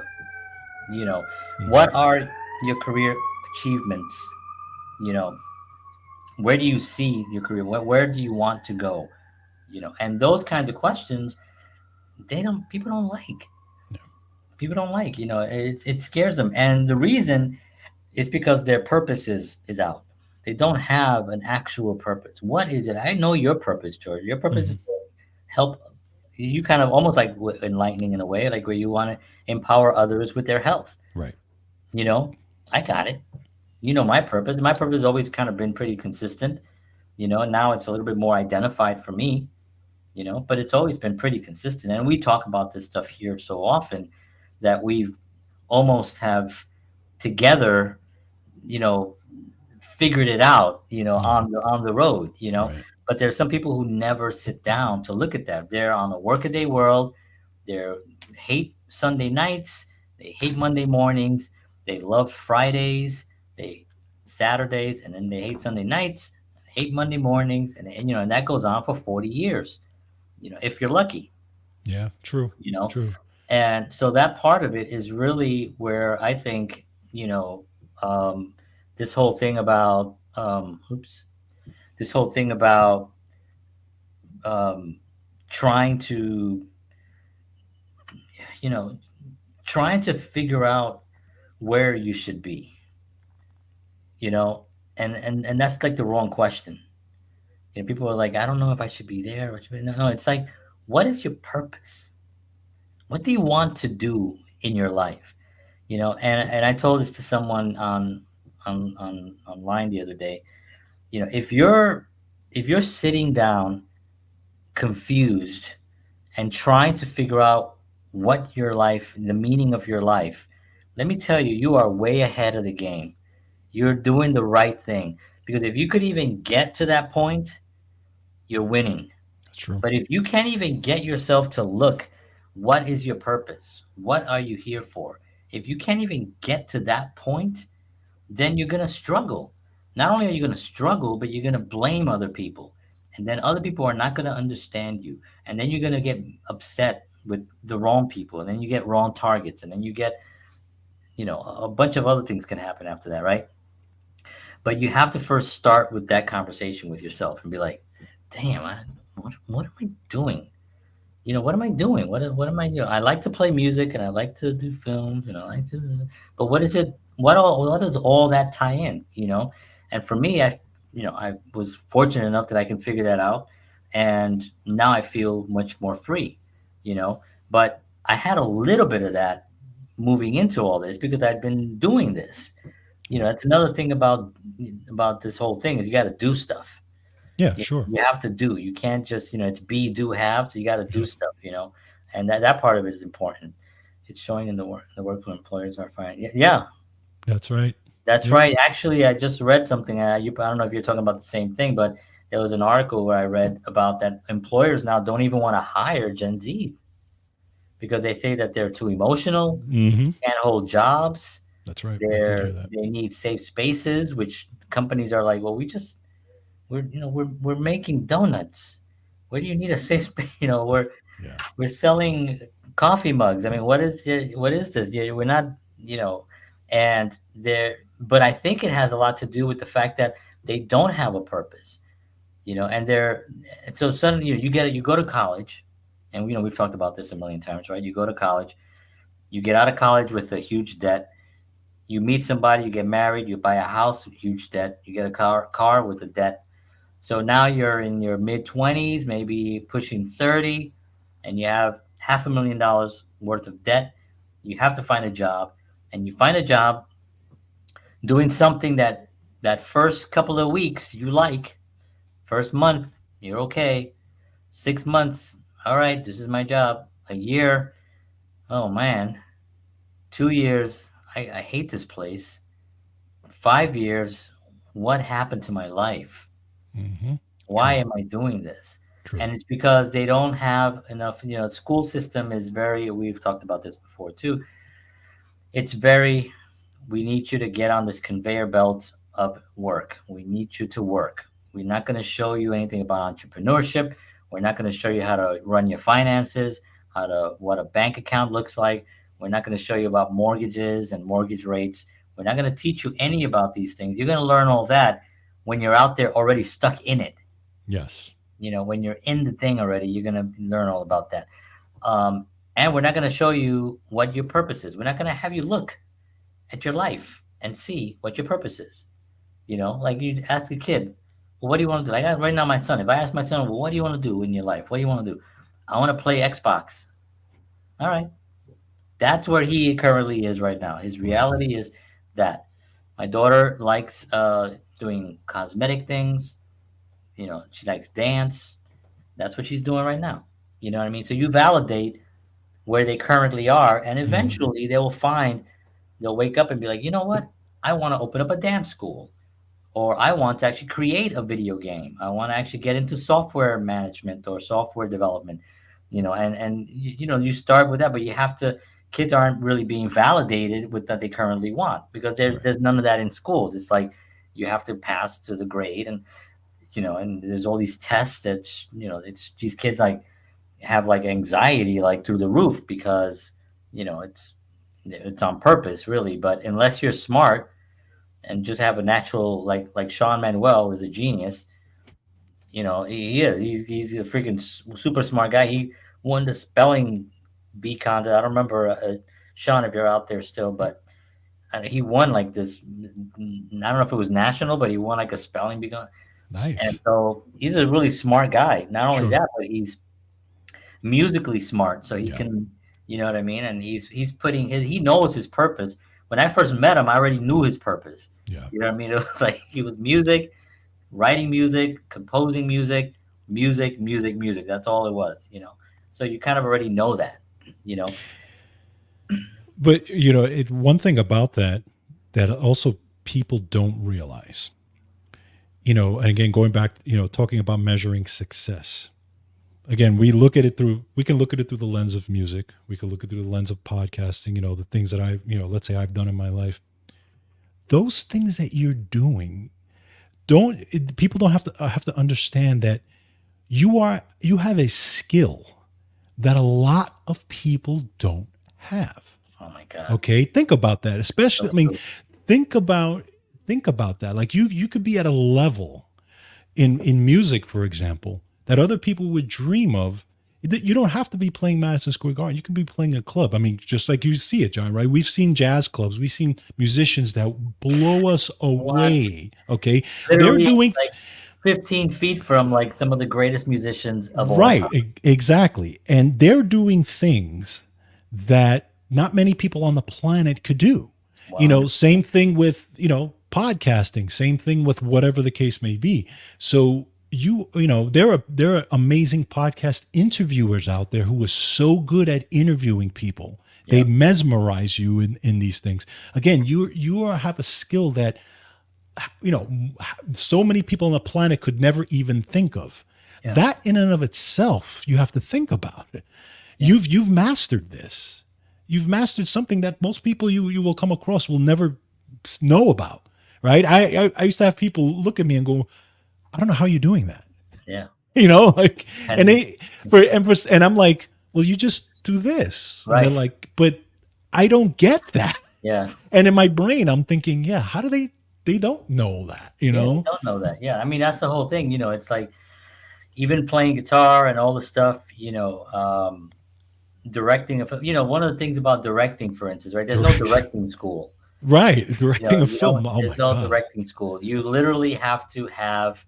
You know, Hmm. what are your career achievements? You know, where do you see your career? Where do you want to go? And those kinds of questions, they don't people don't like. Yeah. People don't like, it scares them. And the reason is because their purpose is out. They don't have an actual purpose. What is it? I know your purpose, George. Your purpose is Hmm. to help. You kind of almost like enlightening in a way, like where you want to empower others with their health. Right. You know, I got it. My purpose. My purpose has always kind of been pretty consistent. And now it's a little bit more identified for me. But it's always been pretty consistent. And we talk about this stuff here so often that we've almost have together, you know, figured it out, Yeah. on the road. Right. But there's some people who never sit down to look at that. They're on a workaday world. They hate Sunday nights. They hate Monday mornings. They love Fridays. They Saturdays, and then they hate Sunday nights. Hate Monday mornings, and that goes on for 40 years. If you're lucky. Yeah. True. You know, True. and so that part of it is really where I think, um, this whole thing about, this whole thing about, um, trying to, you know, trying to figure out where you should be, you know, and that's like the wrong question. People are like, I don't know if I should be there. Or should be. No, no, it's like, what is your purpose? What do you want to do in your life? And I told this to someone on online the other day. If you're sitting down confused and trying to figure out what your life, the meaning of your life, let me tell you, you are way ahead of the game. You're doing the right thing, because if you could even get to that point, you're winning. That's true. But if you can't even get yourself to look, what is your purpose? What are you here for? If you can't even get to that point, then you're going to struggle. Not only are you going to struggle, but you're going to blame other people. And then other people are not going to understand you. And then you're going to get upset with the wrong people. And then you get wrong targets. And then you get, a bunch of other things can happen after that, right? But you have to first start with that conversation with yourself and be like, damn, what am I doing? What am I doing? What am I doing? I like to play music and I like to do films and I like to, but what is it? What does all that tie in? And for me, I was fortunate enough that I can figure that out, and now I feel much more free. You know, but I had a little bit of that moving into all this because I'd been doing this. Yeah. That's another thing about this whole thing is you got to do stuff. Yeah. you, Sure. you have to do. You can't just, it's be, do, have. So you got to do Yep. stuff, and that part of it is important. It's showing in the work for employers are fine. Yeah, yeah, That's right. that's Yep. right. Actually, I just read something. I don't know if you're talking about the same thing, but there was an article where I read about that employers now don't even want to hire Gen Zs because they say that they're too emotional, Hmm. can't hold jobs. That's right. I did hear They're that. they need safe spaces, which companies are like, well, we're making donuts. Where do you need a safe space? Yeah. We're selling coffee mugs. I mean, what is this? We're not, you know, and there. But I think it has a lot to do with the fact that they don't have a purpose, and and so suddenly you go to college, and we've talked about this a million times, right? You go to college, you get out of college with a huge debt. You meet somebody, you get married, you buy a house with huge debt, you get a car with a debt. So now you're in your mid 20s, maybe pushing 30, and you have $500,000 worth of debt. You have to find a job, and you find a job doing something that first couple of weeks you like, first month you're okay, 6 months, all right, this is my job, a year, oh man, 2 years, I hate this place, 5 years, what happened to my life? Hmm. Why True. am I doing this? True. And it's because they don't have enough, the school system is very, we've talked about this before too. It's very, we need you to get on this conveyor belt of work. We need you to work. We're not going to show you anything about entrepreneurship. We're not going to show you how to run your finances, what a bank account looks like. We're not going to show you about mortgages and mortgage rates. We're not going to teach you any about these things. You're going to learn all that when you're out there already stuck in it. Yes. When you're in the thing already, you're gonna learn all about that. Um, and we're not gonna show you what your purpose is. We're not gonna have you look at your life and see what your purpose is. Like you ask a kid, well, what do you want to do? Like right now, my son. If I ask my son, well, what do you want to do in your life? What do you want to do? I want to play Xbox. All right, that's where he currently is right now. His Right. reality is that my daughter likes doing cosmetic things. She likes dance. That's what she's doing right now. You know what I mean? So you validate where they currently are, and Mhm. eventually they'll wake up and be like, you know what? I want to open up a dance school, or I want to actually create a video game. I want to actually get into software management or software development. You start with that, but you have to. Kids aren't really being validated with that they currently want, because Right. there's none of that in schools. It's like you have to pass to the grade, and there's all these tests that it's these kids like have like anxiety like through the roof, because it's on purpose really. But unless you're smart and just have a natural, like Sean Manuel is a genius. He is. He's a freaking super smart guy. He won the spelling bee contest. I don't remember, Sean, if you're out there still, but he won like this. I don't know if it was national, but he won like a spelling bee. And Nice. so he's a really smart guy. Not only Sure. that, but he's musically smart, so he Yeah. can, you know what I mean. And he's putting he knows his purpose. When I first met him, I already knew his purpose. Yeah. You know what I mean? It was like he was music, writing music, composing music, music, music, music. That's all it was. So you kind of already know that, you know. But one thing about that that also people don't realize, and again going back, talking about measuring success. Again, we can look at it through the lens of music. We can look at it through the lens of podcasting, the things that let's say I've done in my life. Those things that you're doing, people don't have to understand that you have a skill that a lot of people don't have. Oh my god, Okay, think about that. Especially, so I mean, true. think about think about that. Like you could be at a level in music, for example, that other people would dream of. You don't have to be playing Madison Square Garden. You can be playing a club. I mean, just like you see it, John. Right? We've seen jazz clubs. We've seen musicians that blow us What? away. Okay, they're Literally doing like 15 feet from like some of the greatest musicians of all time. right, exactly, and they're doing things that not many people on the planet could do. Wow. Same thing with podcasting. Same thing with whatever the case may be. So there are amazing podcast interviewers out there who are so good at interviewing people. They Yep. mesmerize you in these things. Again, have a skill that you know so many people on the planet could never even think of. Yeah. That in and of itself, you have to think about it. Yeah. You've mastered this. You've mastered something that most people you will come across will never know about. Right? I used to have people look at me and go, I don't know how you're doing that. Yeah. Like, and And they and I'm like, well, you just do this, and they're right. like, but I don't get that. Yeah. And in my brain, I'm thinking, yeah, how do they don't know that, Yeah, they don't know that. Yeah. I mean, that's the whole thing. It's like even playing guitar and all the stuff, directing. One of the things about directing, for instance, right? There's no Direct, directing school. right? Directing a film. Oh There's my no god. directing school. You literally have to have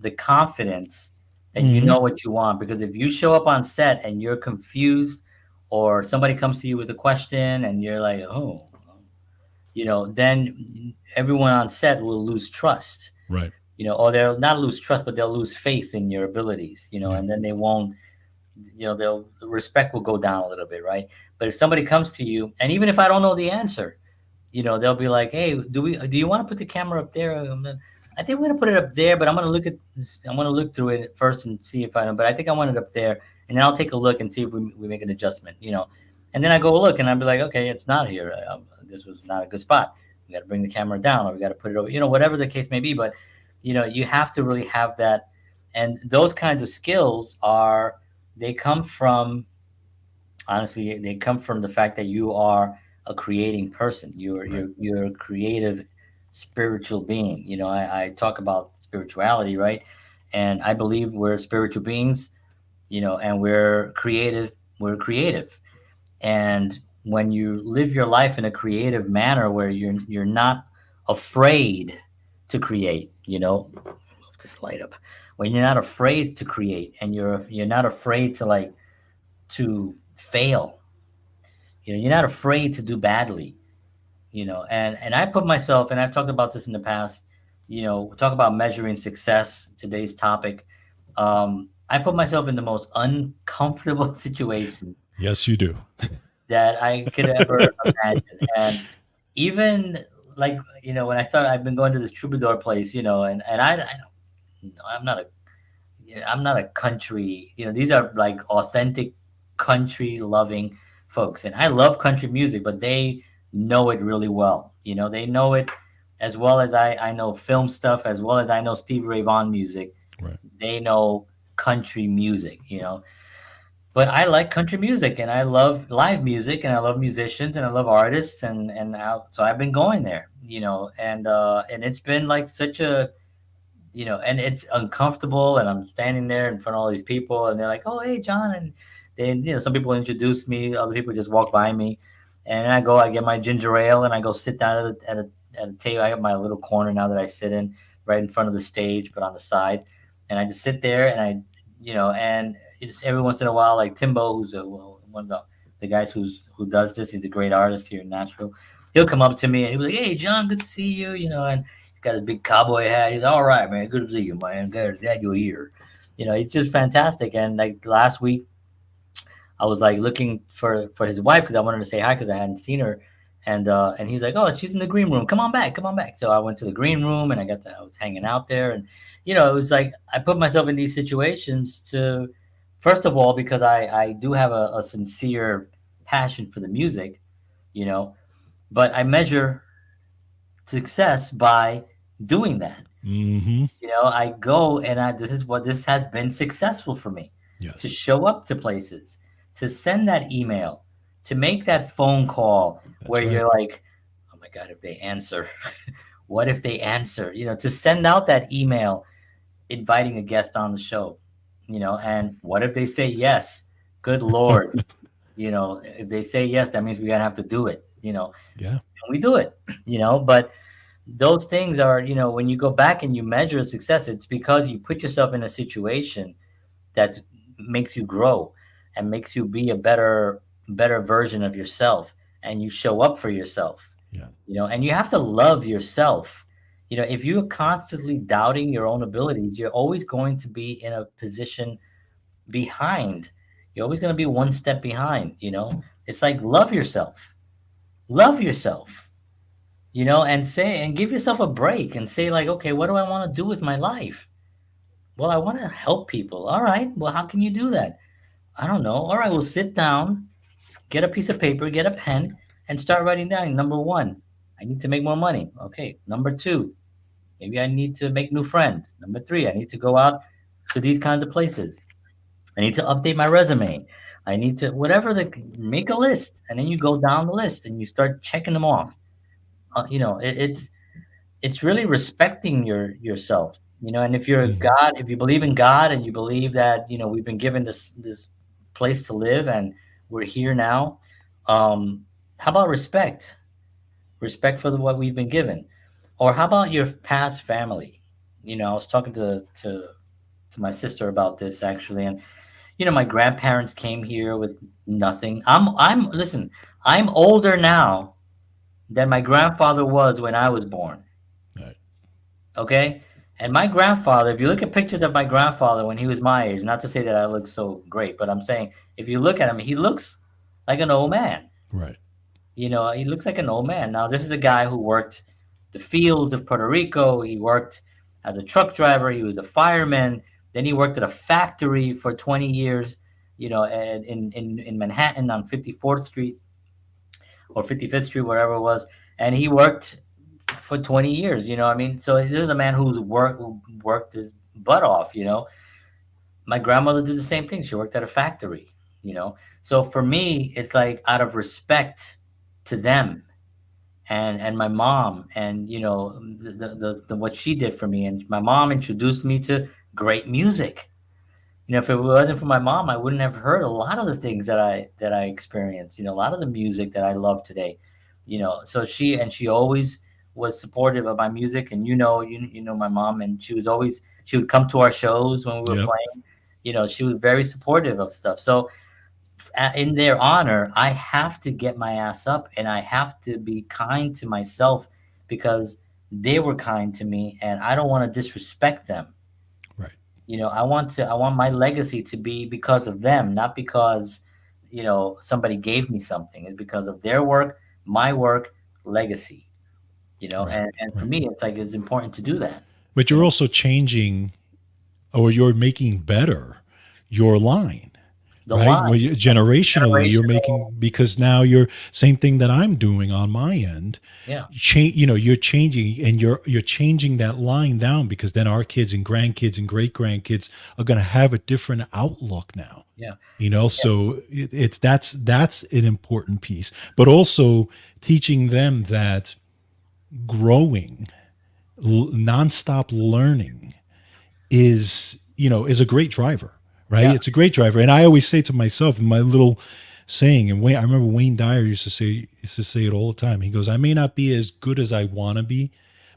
the confidence that you Hmm. know what you want. Because if you show up on set and you're confused, or somebody comes to you with a question and you're like, oh, then everyone on set will lose trust. Right. Or they'll not lose trust, but they'll lose faith in your abilities. Yeah. And then they won't. They'll the respect will go down a little bit, right? But if somebody comes to you, and even if I don't know the answer, they'll be like, "Hey, do you want to put the camera up there? I think we're gonna put it up there, but I'm gonna look at this, I'm gonna look through it first and see if I know. But I think I want it up there, and then I'll take a look and see if we make an adjustment. And then I go look, and I'll be like, okay, it's not here. This was not a good spot. We got to bring the camera down, or we got to put it over. Whatever the case may be. But you have to really have that, and those kinds of skills they come from, honestly, they come from the fact that you are a creating person. You're Right. you're you're a creative, spiritual being. I talk about spirituality, right? and I believe we're spiritual beings, and we're creative. We're creative, and when you live your life in a creative manner where you're not afraid to create, move this light up. When you're not afraid to create, and you're not afraid to to fail, you're not afraid to do badly, and I put myself, and I've talked about this in the past, talk about measuring success, today's topic. I put myself in the most uncomfortable situations Yes, you do. that I could ever imagine. And even like, when I started, I've been going to this troubadour place, and I'm not a, I'm not a country, these are like authentic country loving folks. And I love country music, but they know it really well. They know it as well as I know film stuff, as well as I know Stevie Ray Vaughan music. Right. They know country music. But I like country music, and I love live music, and I love musicians, and I love artists, so I've been going there, and it's been like such a, and it's uncomfortable, and I'm standing there in front of all these people, and they're like, "Oh, hey, John," and then some people introduce me, other people just walk by me, and then I get my ginger ale, and I go sit down at a table. I have my little corner now that I sit in, right in front of the stage, but on the side, and I just sit there, and and it's every once in a while, like Timbo, who's one of the guys who does this. He's a great artist here in Nashville. He'll come up to me and he'll be like, "Hey, John, good to see you," and he's got his big cowboy hat. He's all right, man. Good to see you, man. Glad you're here. He's just fantastic. And like last week, I was like looking for his wife because I wanted to say hi because I hadn't seen her, and he was like, "Oh, she's in the green room. Come on back, come on back." So I went to the green room and I was hanging out there, and it was like I put myself in these situations to, first of all, because I do have a sincere passion for the music, you know, but I measure success by doing that. Mm-hmm. I go and this has been successful for me, to Yes. show up to places, to send that email, to make that phone call where That's right. you're like, oh my God, if they answer, what if they answer? To send out that email inviting a guest on the show, and what if they say yes? Good Lord. If they say yes, that means we're gonna have to do it, Yeah. and we do it, but those things are, when you go back and you measure success, it's because you put yourself in a situation that makes you grow and makes you be a better version of yourself, and you show up for yourself, Yeah. and you have to love yourself. If you're constantly doubting your own abilities, you're always going to be in a position behind. You're always going to be one step behind. It's like, love yourself, and give yourself a break and say, like, okay, what do I want to do with my life? Well, I want to help people. All right, well, how can you do that? I don't know. All right, well, sit down, get a piece of paper, get a pen, and start writing down. Number one, I need to make more money. Okay. Number two, maybe I need to make new friends. Number three, I need to go out to these kinds of places. I need to update my resume. I need to, whatever, make a list, and then you go down the list and you start checking them off. It's really respecting yourself, and if you're a Mm-hmm. God, if you believe in God, and you believe that, we've been given this place to live, and we're here now. How about respect for what we've been given? Or how about your past family? I was talking to my sister about this, actually, and my grandparents came here with nothing. I'm listen, I'm older now than my grandfather was when I was born. Right. Okay. And my grandfather, if you look at pictures of my grandfather when he was my age, not to say that I look so great, but I'm saying, if you look at him, he looks like an old man. Right. He looks like an old man. Now, this is a guy who worked the fields of Puerto Rico. He worked as a truck driver. He was a fireman. Then he worked at a factory for 20 years, in Manhattan on 54th Street or 55th Street, wherever it was. And he worked for 20 years, I mean? So this is a man who worked his butt off, My grandmother did the same thing. She worked at a factory, So for me, it's like, out of respect to them, and my mom, and, the what she did for me. And my mom introduced me to great music. If it wasn't for my mom, I wouldn't have heard a lot of the things that I experienced. A lot of the music that I love today. So she always was supportive of my music, and you know my mom, and she would come to our shows when we were Yep. playing. She was very supportive of stuff. So in their honor, I have to get my ass up and I have to be kind to myself because they were kind to me, and I don't want to disrespect them. Right. I want my legacy to be because of them, not because somebody gave me something. It's because of their work, my work, legacy. Right. And for Right. me, it's like it's important to do that. But You you're know, also changing, or you're making better your line, the right? line, Well, generationally, you're generational, making, because now you're same thing that I'm doing on my end. yeah, Change, you're changing, and you're changing that line down, because then our kids and grandkids and great grandkids are going to have a different outlook now. yeah, yeah, So it's that's an important piece, but also teaching them that growing, nonstop learning is a great driver, right? yeah, It's a great driver. And I always say to myself, my little saying, and I remember Wayne Dyer used to say it all the time. He goes, I may not be as good as I want to be,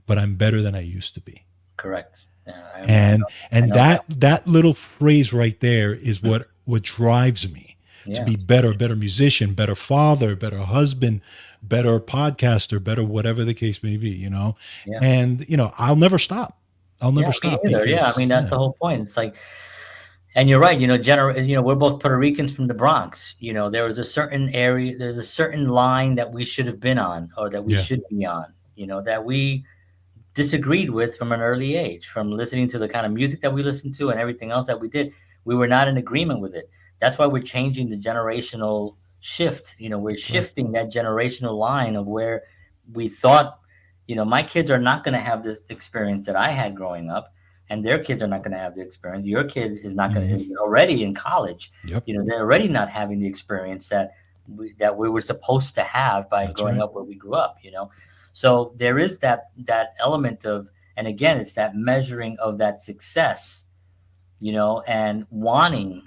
but I'm better than I used to be. correct. Yeah, and I and know that. that little phrase right there is what drives me to Yeah, be better, a better musician, better father, better husband, better podcaster, better whatever the case may be. yeah, And I'll never stop. I'll yeah. never Me stop neither. Yeah, I mean because that's the whole point. It's like, and you're right. We're both Puerto Ricans from the Bronx. There was a certain area, there's a certain line that we should have been on, or that we yeah, should be on. That we disagreed with from an early age, from listening to the kind of music that we listened to and everything else that we did. We were not in agreement with it. That's why we're changing the generational shift. We're right, shifting that generational line of where we thought, my kids are not going to have this experience that I had growing up, and their kids are not going to have the experience. Your kid is not going to, hmm, is already in college. yep, They're already not having the experience that we were supposed to have by that's growing right. up where we grew up. So there is that element of, and again, it's that measuring of that success, and wanting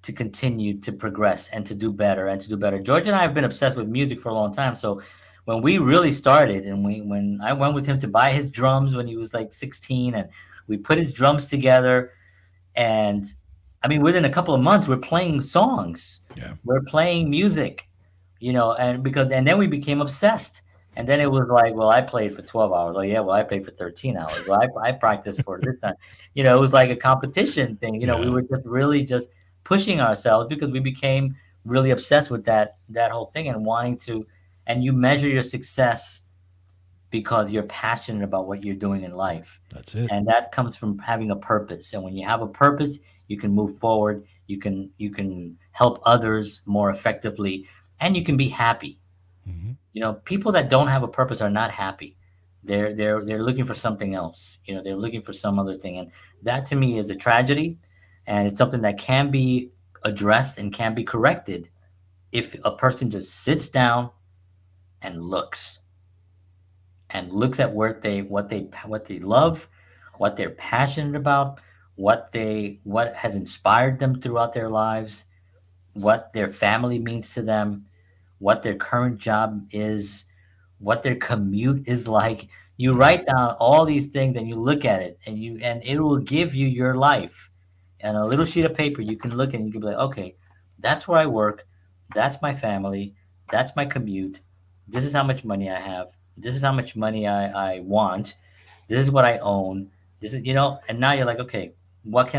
to continue to progress and to do better and to do better. George and I have been obsessed with music for a long time. So when we really started, and when I went with him to buy his drums when he was like 16, and we put his drums together, and I mean, within a couple of months, we're playing songs, Yeah, we're playing music, and then we became obsessed. And then it was like, well, I played for 12 hours. Oh, yeah, well, I played for 13 hours. Well, I practiced for this time. It was like a competition thing. We yeah, were just really just pushing ourselves because we became really obsessed with that whole thing and wanting to. And you measure your success because you're passionate about what you're doing in life. that's it. And that comes from having a purpose. And when you have a purpose, you can move forward, you can help others more effectively, and you can be happy. Hmm. People that don't have a purpose are not happy. They're looking for something else. They're looking for some other thing. And that to me is a tragedy, and it's something that can be addressed and can be corrected if a person just sits down and looks at what they love, what they're passionate about, what has inspired them throughout their lives, what their family means to them, what their current job is, what their commute is like. You Yeah, write down all these things and you look at it, and it will give you your life. And a little sheet of paper, you can look and you can be like, okay, that's where I work, that's my family, that's my commute, this is how much money I have, this is how much money I want, this is what I own, this is, and now you're like, okay, what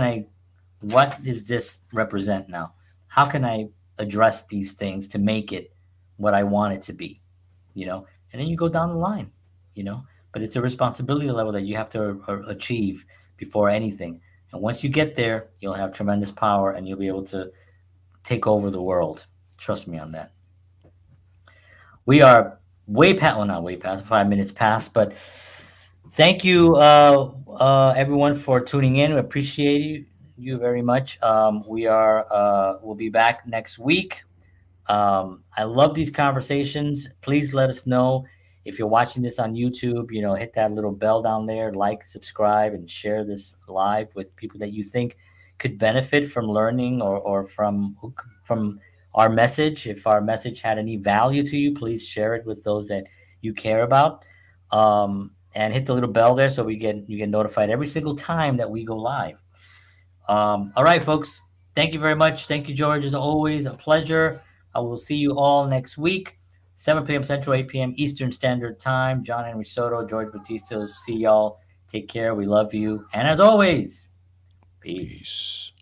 does this represent now? How can I address these things to make it what I want it to be? And then you go down the line, you know, but it's a responsibility level that you have to achieve before anything. And once you get there, you'll have tremendous power and you'll be able to take over the world. Trust me on that. We are way past, well, not way past, 5 minutes past, but thank you, everyone, for tuning in. We appreciate you very much. We'll be back next week. I love these conversations. Please let us know If you're watching this on YouTube, hit that little bell down there, like, subscribe, and share this live with people that you think could benefit from learning, or from our message. If our message had any value to you, please share it with those that you care about. And hit the little bell there so you get notified every single time that we go live. All right, folks. Thank you very much. Thank you, George. As always, a pleasure. I will see you all next week, 7 p.m. Central, 8 p.m. Eastern Standard Time. John Henry Soto, George Batista. See y'all. Take care. We love you. And as always, peace. Peace.